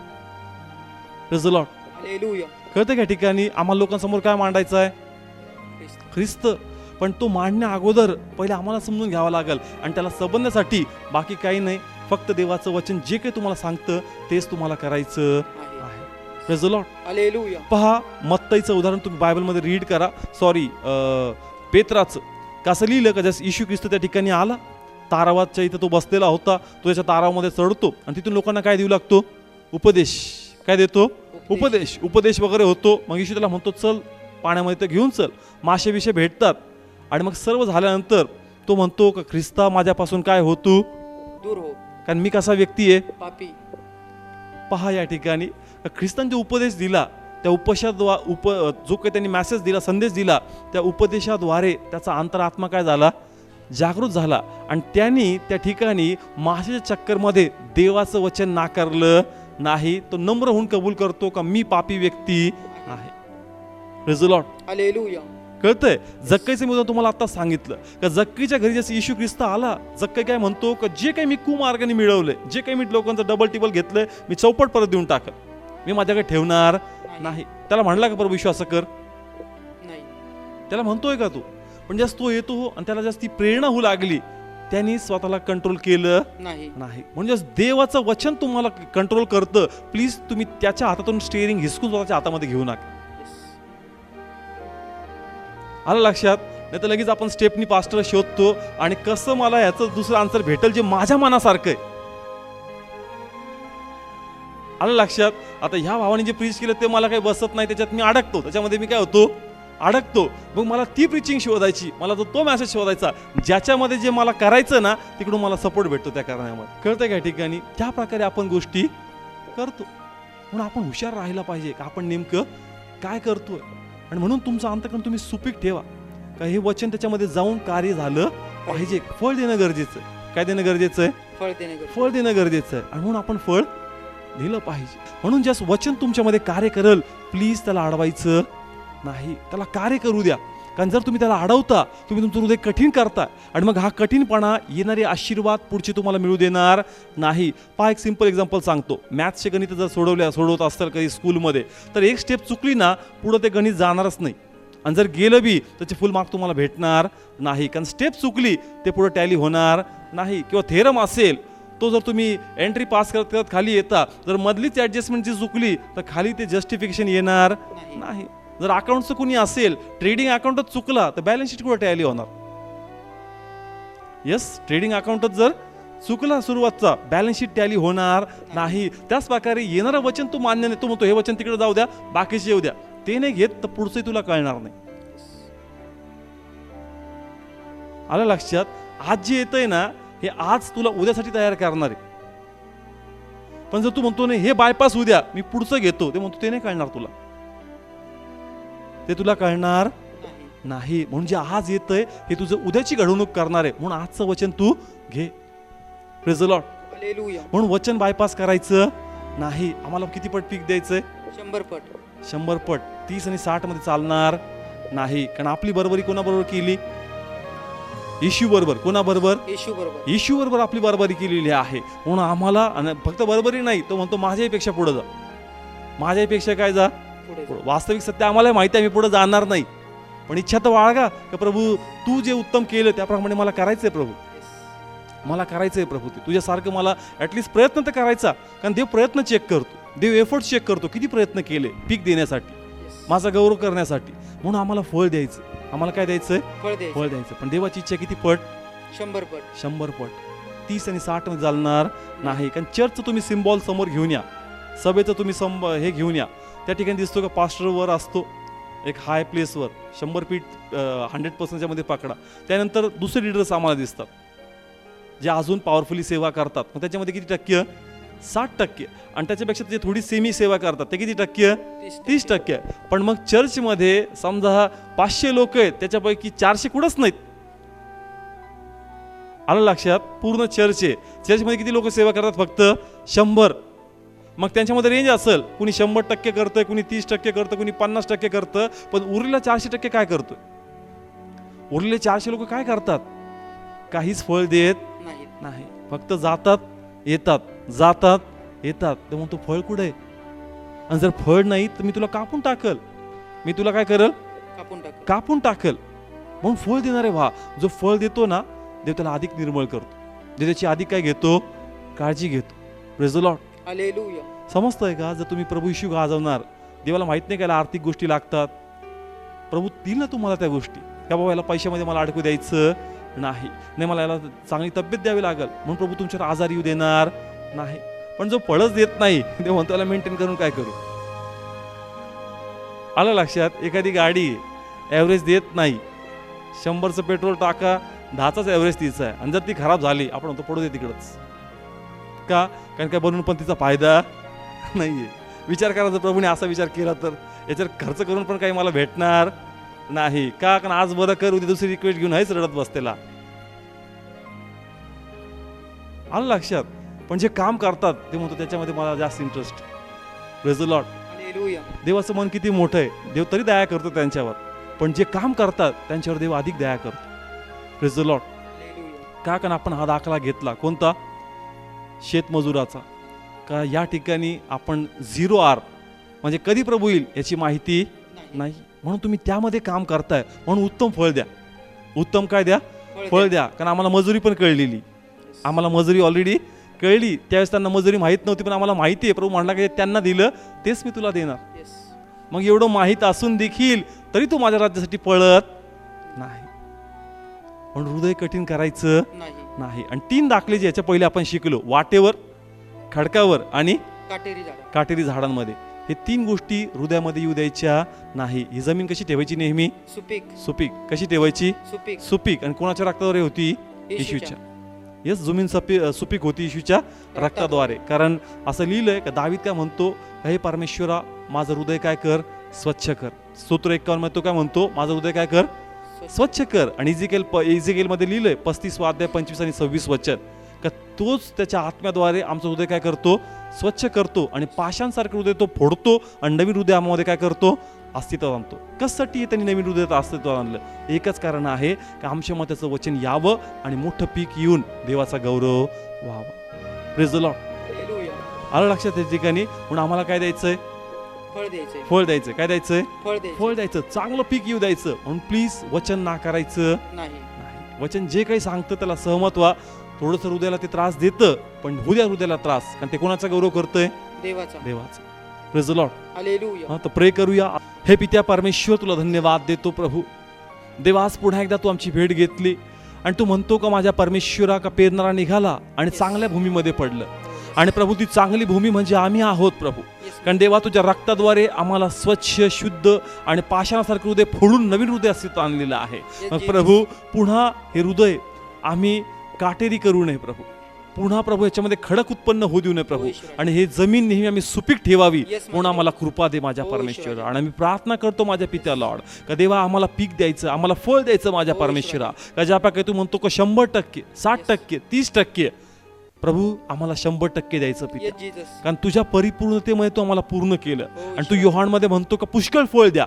Praise the Lord. हालेलुया. कळतं का ठिकाणी आम्हाला लोकांसमोर काय मांडायचं आहे? ख्रिस्त. पण तो मांडण्या अगोदर पहिले आम्हाला समजून घ्यावा लागेल, आणि त्याला समजण्यासाठी बाकी काही नाही, फक्त देवाचं वचन जे काही तुम्हाला सांगतं तेच तुम्हाला करायचं आहे. Praise the Lord. हालेलुया. पहा, मत्ताईचं उदाहरण तुम्ही बायबलमध्ये रीड करा. पेत्राचं कसं लिहिलं का, जसं येशू ख्रिस्त त्या ठिकाणी आला, तारावाच्या इथं तो बसलेला होता, तो त्याच्या तारावामध्ये चढतो आणि तिथून लोकांना काय देऊ लागतो? उपदेश. काय देतो? उपदेश वगैरे होतो. मग येशू त्याला म्हणतो, चल पाण्यामध्ये तर घेऊन चल. मासे विषय भेटतात, आणि मग सर्व झाल्यानंतर तो म्हणतो का ख्रिस्ता माझ्यापासून काय हो तू दूर हो, कारण मी कसा व्यक्ती आहे? पापी. पहा या ठिकाणी ख्रिस्तांचे उपदेश दिला, त्या जो काही त्यांनी मेसेज दिला, संदेश दिला, त्या उपदेशाद्वारे त्याचा अंतरात्मा काय झाला? जागृत झाला, आणि त्यांनी त्या ठिकाणी माशाच्या चक्करमध्ये देवाचं वचन नाकारलं नाही. तो नम्र होऊन कबूल करतो का मी पापी व्यक्ती आहे. Praise the Lord. हालेलुया. कळतंय? जक्कईचं मी तुम्हाला आता सांगितलं का जक्कईच्या घरी जसं येशू ख्रिस्त आला, जक्कई काय म्हणतो का जे काही मी कुमार्गाने मिळवलंय, जे काही मी लोकांचं डबल टिबल घेतलंय, मी चौपट परत देऊन टाकल, मी माझ्याकडे ठेवणार नाही. त्याला म्हणला का प्रभू विश्वास कर? नाही. त्याला म्हणतोय का तू? पण जास्त तो येतो आणि त्याला जास्त ती प्रेरणा होऊ लागली, त्यांनी स्वतःला कंट्रोल केलं नाही. म्हणजे देवाचं वचन तुम्हाला कंट्रोल करतं. प्लीज तुम्ही त्याच्या हातातून स्टिअरिंग हिसकून स्वतःच्या हातामध्ये घेऊ नका. आलं लक्षात? नाही तर लगेच आपण स्टेपनी पास्टर शोधतो आणि कसं मला याचं दुसरं आन्सर भेटेल जे माझ्या मनासारखं आहे. आलं लक्षात? आता ह्या भावाने जे प्रीच केलं ते मला काही बसत नाही, त्याच्यात मी अडकतो, त्याच्यामध्ये मी काय होतो? अडकतो. मग मला ती प्रीचिंग शोधायची, मला तो मेसेज शोधायचा ज्याच्यामध्ये जे मला करायचं ना तिकडून मला सपोर्ट भेटतो त्या कारणामध्ये. कळतंय का ठिकाणी? त्या प्रकारे आपण गोष्टी करतो. म्हणून आपण हुशार राहायला पाहिजे का आपण नेमकं काय करतोय, आणि म्हणून तुमचं अंतःकरण तुम्ही सुपीक ठेवा का हे वचन त्याच्यामध्ये जाऊन कार्य झालं पाहिजे. फळ देणं गरजेचं आहे. काय देणं गरजेचं आहे? फळ देणं गरजेचं आहे, आणि म्हणून आपण फळ दिलं पाहिजे. म्हणून ज्या वचन तुमच्यामध्ये कार्य करेल, प्लीज त्याला अडवायचं नाही, त्याला कार्य करू द्या. कारण जर तुम्ही त्याला अडवता, तुम्ही तुमचं हृदय कठीण करता, आणि मग हा कठीणपणा येणारे आशीर्वाद पुढचे तुम्हाला मिळू देणार नाही. पहा, एक सिंपल एक्झाम्पल सांगतो. मॅथ्सचे गणित जर सोडवत असतील कधी स्कूलमध्ये, तर एक स्टेप चुकली ना पुढं ते गणित जाणारच नाही, आणि जर गेलं बी त्याचे फुल मार्क तुम्हाला भेटणार नाही. कारण स्टेप चुकली ते पुढे टॅली होणार नाही. किंवा थेरम असेल तो जर तुम्ही एंट्री पास करत करत खाली येता, जर मधलीच ॲडजस्टमेंट जी चुकली तर खाली ते जस्टिफिकेशन येणार नाही. जर अकाउंटचं कुणी असेल, ट्रेडिंग अकाउंटच चुकला तर बॅलन्स शीट कुठे टॅली होणार? येस, ट्रेडिंग अकाउंटच जर चुकला सुरुवातचा, बॅलन्स शीट टॅली होणार नाही. त्याच प्रकारे येणारं वचन तू मान्य नाही, तू म्हणतो हे वचन तिकडे जाऊ द्या, बाकीचे येऊ द्या, ते नाही घेत तर पुढचंही तुला कळणार नाही. आलं लक्षात? आज जे येतंय ना हे आज तुला उद्यासाठी तयार करणार आहे. पण जर तू म्हणतो नाही हे बायपास होऊ द्या, मी पुढचं घेतो, ते म्हणतो ते नाही कळणार तुला, ते तुला कळणार नाही. म्हणून जे आज येतंय हे तुझं उद्याची घडवणूक करणार आहे. म्हणून आजचं वचन तू घे. Praise the Lord. हालेलुया. म्हणून वचन बायपास करायचं नाही. आम्हाला किती पट पीक द्यायचंय? 100 पट. 100 पट. 30 आणि 60 मध्ये चालणार नाही. कारण आपली बरोबरी कोणाबरोबर केली? येशू बरोबर. कोणाबरोबर? येशू बरोबर आपली बरोबरी केलेली आहे. म्हणून आम्हाला फक्त बरोबरी नाही, तो म्हणतो माझ्यापेक्षा पुढे जा, माझ्यापेक्षा काय जा? वास्तविक सत्य आम्हाला माहिती आहे मी पुढे जाणार नाही, पण इच्छा तर बाळगा का प्रभू तू जे उत्तम केलं त्याप्रमाणे मला करायचंय प्रभू, मला करायचंय प्रभू, ते तुझ्यासारखं मला ऍटलिस्ट प्रयत्न तर करायचा. कारण देव प्रयत्न चेक करतो, देव एफर्ट चेक करतो, किती प्रयत्न केले पीक देण्यासाठी, माझा गौरव करण्यासाठी. म्हणून आम्हाला फळ द्यायचं. आम्हाला काय द्यायचंय? फळ द्यायचं. पण देवाची इच्छा किती पट? 100 पट. 100 पट. 30 आणि 60 मध्ये चालणार नाही. कारण चर्चचं तुम्ही सिम्बॉल समोर घेऊन या, सभेचं तुम्ही हे घेऊन या. त्या ठिकाणी दिसतो का पास्टर वर असतो एक हाय प्लेसवर, 100 फीट 100% मध्ये पकडा. त्यानंतर दुसरे लीडर्स आम्हाला दिसतात. जे अजून पॉवरफुली सेवा करतात, मग त्याच्यामध्ये किती टक्के? 60%. आणि त्याच्यापेक्षा जे थोडी सेमी सेवा करतात ते किती टक्के? 30%. पण मग चर्चमध्ये समजा 500 लोक आहेत, त्याच्यापैकी 400 कुठंच नाहीत. आलं लक्षात? पूर्ण चर्च आहे, चर्चमध्ये किती लोक सेवा करतात? फक्त 100. मग त्यांच्यामध्ये रेंज असेल, कुणी 100% करतंय, कुणी 30% करतं, कुणी 50% करतं. पण उरलेला 400% काय करतोय? उरलेले 400 लोक काय करतात? काहीच फळ देत नाही. फक्त जातात येतात, जातात येतात. ते म्हणतो फळ कुठे आहे? आणि जर फळ नाही तर मी तुला कापून टाकल. मी तुला काय करल? कापून टाकल. म्हणून फळ देणारे व्हा. जो फळ देतो ना, देव त्याला अधिक निर्मळ करतो. देव त्याची अधिक काय घेतो? काळजी घेतो. Praise the Lord. हालेलुया. समजतंय का? जर तुम्ही प्रभू येशू गाजवणार, देवाला माहित नाही का आर्थिक गोष्टी लागतात. प्रभू दिल ना तुम्हाला त्या गोष्टी, का बाबा याला पैशामध्ये मला अडकू द्यायचं नाही, मला याला चांगली तब्येत द्यावी लागल म्हणून प्रभू तुमच्यावर आजार येऊ देणार नाही. पण जो फळच देत नाही, देव म्हणतो त्याला मेंटेन करून काय करू? आलं लक्षात? एखादी गाडी ॲव्हरेज देत नाही, 100चं पेट्रोल टाका, 10चाच ॲव्हरेज तिचा आहे, आणि जर ती खराब झाली आपण म्हणतो पडू दे तिकडंच. का? कारण काय बनवून पण तिचा फायदा नाहीये. विचार करा, जर प्रभूने असा विचार केला तर याच्यावर खर्च करून पण काही मला भेटणार नाही. का? कारण आज बरं कर, उद्या दुसरी रिक्वेस्ट घेऊन आहेच रडत बसतेला. आलं लक्षात? पण जे काम करतात ते म्हणतो त्याच्यामध्ये मला जास्त interest. Praise the Lord. Hallelujah. देवाचं मन किती मोठं आहे, देव तरी दया करतो त्यांच्यावर. पण जे काम करतात त्यांच्यावर देव अधिक दया करतो. Praise the Lord. हालेलुया. का? कारण आपण हा दाखला घेतला कोणता? शेतमजुराचा. का या ठिकाणी आपण 0 आर म्हणजे कधी प्रभू येईल याची माहिती नाही, म्हणून तुम्ही त्यामध्ये काम करताय, म्हणून उत्तम फळ द्या. उत्तम काय द्या? फळ द्या. कारण आम्हाला मजुरी पण कळलेली, आम्हाला मजुरी ऑलरेडी कळली. त्यावेळेस त्यांना मजुरी माहीत नव्हती, पण आम्हाला माहिती आहे प्रभू म्हणला की त्यांना दिलं तेच मी तुला देणार. मग एवढं माहीत असून देखील तरी तू माझ्या राज्यासाठी पळत नाही, म्हणून हृदय कठीण करायचं नाही. आणि 3 दाखले जे याच्या पहिले आपण शिकलो, वाटेवर, खडकावर आणि काटेरी झाडांमध्ये, हे 3 गोष्टी हृदयामध्ये येऊ द्यायच्या नाही. ही जमीन कशी ठेवायची? नेहमी सुपीक. कशी ठेवायची? सुपीक. आणि कोणाच्या रक्ताद्वारे होती? येशूच्या. यस, जमीन सुपीक होती येशूच्या रक्ताद्वारे. कारण असं लिहिलंय का दावीद काय म्हणतो? हे परमेश्वरा माझं हृदय काय कर? स्वच्छ कर. स्तोत्र 51 मध्ये तो काय म्हणतो? माझं हृदय काय कर? स्वच्छ कर. आणि इझेकिएल मध्ये लिहिलंय 35 अध्याय 25 आणि 26 वचन का तोच त्याच्या आत्म्याद्वारे आमचं हृदय काय करतो? स्वच्छ करतो. आणि पाषाणसारखं हृदय तो फोडतो आणि नवीन हृदय आम्हाला काय करतो? अस्तित्वात आणतो. कशासाठी त्यांनी नवीन हृदयात अस्तित्वात आणलं? एकच कारण आहे की आमच्यामध्ये त्याचं वचन यावं आणि मोठं पीक येऊन देवाचा गौरव व्हावा. Praise the Lord. आलं लक्षात त्या ठिकाणी? म्हणून आम्हाला काय द्यायचंय? फळ द्यायचं. काय द्यायचंय? फळ द्यायचं. चांगलं पीक येऊ द्यायचं. म्हणून प्लीज वचन नाकारायचं नाही. वचन जे काही सांगतं त्याला सहमत व्हा. थोडंसं हृदयाला ते त्रास देतं, पण होऊ द्या हृदयाला त्रास, कारण ते कोणाचा गौरव करतोय? देवाचा. Praise the Lord. हालेलुया. तर प्रे करूया. हे पित्या परमेश्वर, तुला धन्यवाद देतो प्रभू. देवा, आज पुन्हा एकदा तू आमची भेट घेतली आणि तू म्हणतो का माझ्या परमेश्वरा का पेरणारा निघाला आणि चांगल्या भूमीमध्ये पडलं. आणि प्रभू ती चांगली भूमी म्हणजे आम्ही आहोत प्रभू. कारण देवा तुझ्या रक्ताद्वारे आम्हाला स्वच्छ, शुद्ध आणि पाषाणासारखं हृदय फोडून नवीन हृदय अस्तित्वात आणलेलं आहे. मग प्रभू पुन्हा हे हृदय आम्ही काटेरी करू नये प्रभू. पुन्हा प्रभू याच्यामध्ये खडक उत्पन्न होऊ देऊ नये प्रभू. आणि हे जमीन नेहमी आम्ही सुपीक ठेवावी म्हणून आम्हाला कृपा दे माझ्या परमेश्वरा. आणि आम्ही प्रार्थना करतो माझ्या पित्या लॉर्ड का देवा आम्हाला पीक द्यायचं, आम्हाला फळ द्यायचं माझ्या परमेश्वरा. का ज्या प्रकारे तू म्हणतो का 100%, 60%, 30% प्रभू आम्हाला 100% द्यायचं पित्या. कारण तुझ्या परिपूर्णतेमध्ये तू आम्हाला पूर्ण केलं. आणि तू योहान मध्ये म्हणतो का पुष्कळ फळ द्या,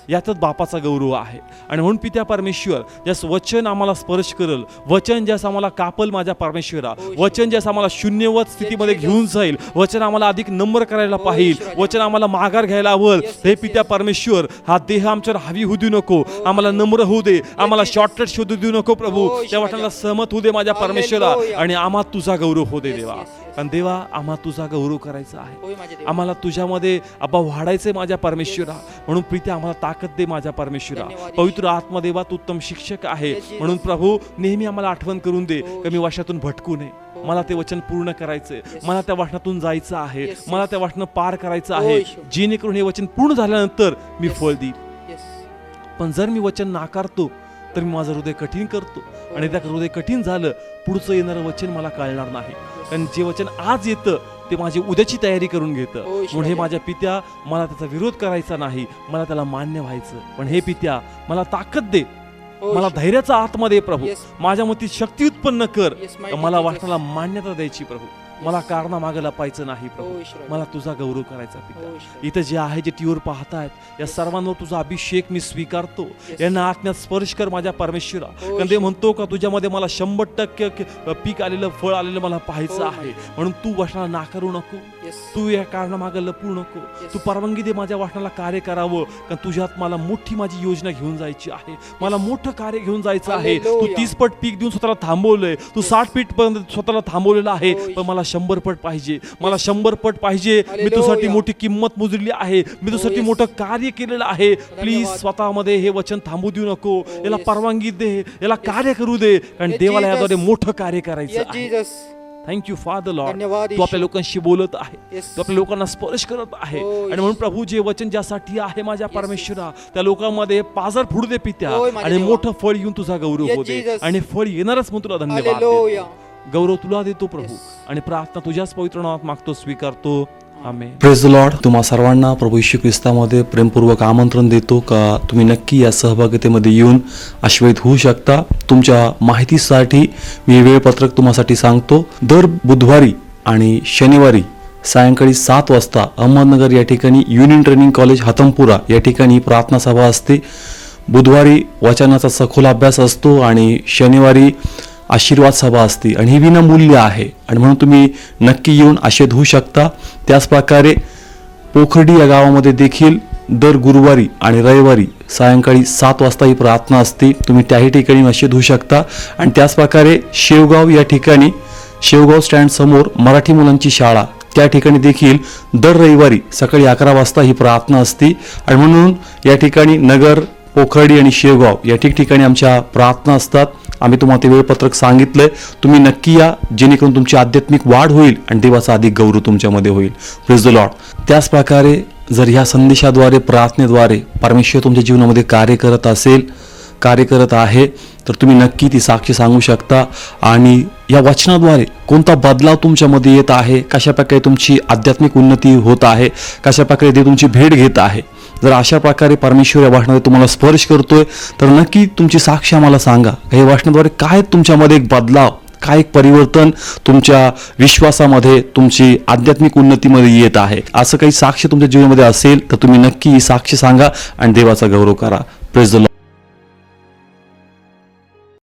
याचाच बापाचा गौरव आहे. आणि म्हणून पित्या परमेश्वर, ज्यास वचन आम्हाला स्पर्श करल, वचन ज्यास आम्हाला कापल माझ्या परमेश्वरा, वचन ज्यास आम्हाला शून्यवत स्थितीमध्ये घेऊन जाईल, वचन आम्हाला अधिक नम्र करायला पाहिजे, वचन आम्हाला माघार घ्यायला हवं. हे पित्या परमेश्वर, हा देह आमच्यावर हावी होऊ देऊ नको, आम्हाला नम्र होऊ दे, आम्हाला शॉर्टकट शोधू देऊ नको प्रभू. त्या वाटणाला सहमत होऊ दे माझ्या परमेश्वरा. आणि आम्हाला तुझा गौरव हो दे देवा. कारण देवा आम्हाला तुझा गौरव करायचा आहे, आम्हाला तुझ्यामध्ये आबा वाढायचंय माझ्या परमेश्वरा. म्हणून प्रीती आम्हाला ताकद दे माझ्या परमेश्वरा. पवित्र आत्मदेवा तू उत्तम शिक्षक आहे. म्हणून प्रभू नेहमी आम्हाला आठवण करून दे की मी वचनातून भटकू नये. मला ते वचन पूर्ण करायचंय, मला त्या वचनातून जायचं आहे, मला त्या वचन पार करायचं आहे, जेणेकरून हे वचन पूर्ण झाल्यानंतर मी फळ देईल. पण जर मी वचन नाकारतो तर मी माझं हृदय कठीण करतो आणि त्या हृदय कठीण झालं पुढचं येणारं वचन मला कळणार नाही, कारण जे वचन आज येतं ते माझी उद्याची तयारी करून घेतं. म्हणून हे माझ्या पित्या, मला त्याचा विरोध करायचा नाही, मला त्याला मान्य व्हायचं. पण हे पित्या, मला ताकद दे, मला धैर्याचा आत्मा दे प्रभू, माझ्या मती शक्ती उत्पन्न कर, मला वाचनाला मान्यता द्यायची प्रभू, मला कारणा मागे लपायचं नाही प्रभू, मला तुझा गौरव करायचा पिता. इथं जे आहे, जे टीव्हीवर पाहतायत, या सर्वांवर तुझा अभिषेक मी स्वीकारतो. यांना आत्म्यात स्पर्श कर माझ्या परमेश्वरा. कारण ते म्हणतो का तुझ्यामध्ये मला 100% पीक आलेलं, फळ आलेलं मला पाहायचं आहे. म्हणून तू वचनाला नाकारू नको, तू या कारणामागे लपू नको, तू परवानगी दे माझ्या वचनाला कार्य करावं. कारण तुझ्यात मला मोठी माझी योजना घेऊन जायची आहे, मला मोठं कार्य घेऊन जायचं आहे. तू 30 पट पीक देऊन स्वतःला थांबवलंय, तू 60 पीठ पर्यंत स्वतःला थांबवलेलं आहे, पण मला 100 पट पाहिजे, मला 100 पट पाहिजे. मी तुझ्यासाठी मोठी किंमत मोजलेली आहे, मी तुझ्यासाठी मोठं कार्य केलेलं आहे. प्लीज स्वतःमध्ये हे वचन थांबू देऊ नको, याला परवानगी दे, याला कार्य करू दे, कारण देवाला याद्वारे मोठं कार्य करायचं आहे. थँक्यू फादर लॉर्ड, तू आपल्या लोकांशी बोलत आहे, तू आपल्या लोकांना स्पर्श करत आहे. आणि म्हणून प्रभू, जे वचन ज्यासाठी आहे माझ्या परमेश्वरा, त्या लोकांमध्ये पाझर फुडू दे पित्या, आणि मोठं फळ येऊन तुझा गौरव होऊ दे. आणि फळ येणारच म्हणून तुला धन्यवाद देतो, गौरव तुला देतो प्रभू, आणि प्रार्थना तुझ्याच पवित्र नावात मागतो, स्वीकारतो. आमेन. Praise the Lord. तुम्हा सर्वांना प्रभू येशू ख्रिस्तामध्ये प्रेमपूर्वक आमंत्रण देतो का तुम्ही नक्की या सहभागितेमध्ये येऊन आशीर्वादित होऊ शकता. तुमच्या माहितीसाठी मी वेळपत्रक तुम्हासाठी सांगतो. दर बुधवारी आणि शनिवारी सायंकाळी 7 वाजता अहमदनगर या ठिकाणी युनियन ट्रेनिंग कॉलेज हतमपुरा या ठिकाणी प्रार्थना सभा असते. बुधवारी वचनाचा सखोल अभ्यास असतो आणि शनिवारी आशीर्वाद सभा असते, आणि ही विनामूल्य आहे, आणि म्हणून तुम्ही नक्की येऊन आशीर्वाद होऊ शकता. त्याचप्रकारे पोखर्डी या गावामध्ये देखील दर गुरुवारी आणि रविवारी सायंकाळी 7 वाजता ही प्रार्थना असते, तुम्ही त्याही ठिकाणी आशीर्वाद होऊ शकता. आणि त्याचप्रकारे शेवगाव या ठिकाणी, शेवगाव स्टँड समोर मराठी मुलांची शाळा, त्या ठिकाणी देखील दर रविवारी सकाळी 11 वाजता ही प्रार्थना असते. आणि म्हणून या ठिकाणी नगर, पोखर्डी आणि शेवगाव या ठिकठिकाणी आमच्या प्रार्थना असतात. आम्ही तुम्हाला ते वेळपत्रक सांगितलंय, तुम्ही नक्की या, जेणेकरून तुमची आध्यात्मिक वाढ होईल आणि देवाचा अधिक गौरव तुमच्यामध्ये होईल. Praise the Lord. त्याच प्रकारे जर ह्या संदेशाद्वारे, प्रार्थनेद्वारे परमेश्वर तुमच्या जीवनामध्ये कार्य करत आहे, तर तुम्ही नक्की ती साक्ष सांगू शकता. आणि या वचनाद्वारे कोणता बदलाव तुमच्यामध्ये येत आहे, कशा प्रकारे तुमची आध्यात्मिक उन्नती होत आहे, कशा प्रकारे ते तुमची भेट घेत आहे. जर अशा प्रकारे परमेश्वर या वचनाद्वारे तुम्हाला स्पर्श करतोय, तर नक्की तुमची साक्ष आम्हाला सांगा. या वचनाद्वारे काय तुमच्यामध्ये एक बदलाव, काय एक परिवर्तन तुमच्या विश्वासामध्ये, तुमची आध्यात्मिक उन्नतीमध्ये येत आहे. असं काही साक्ष तुमच्या जीवनामध्ये असेल तर तुम्ही नक्की ही साक्ष सांगा आणि देवाचा गौरव करा. Praise the Lord.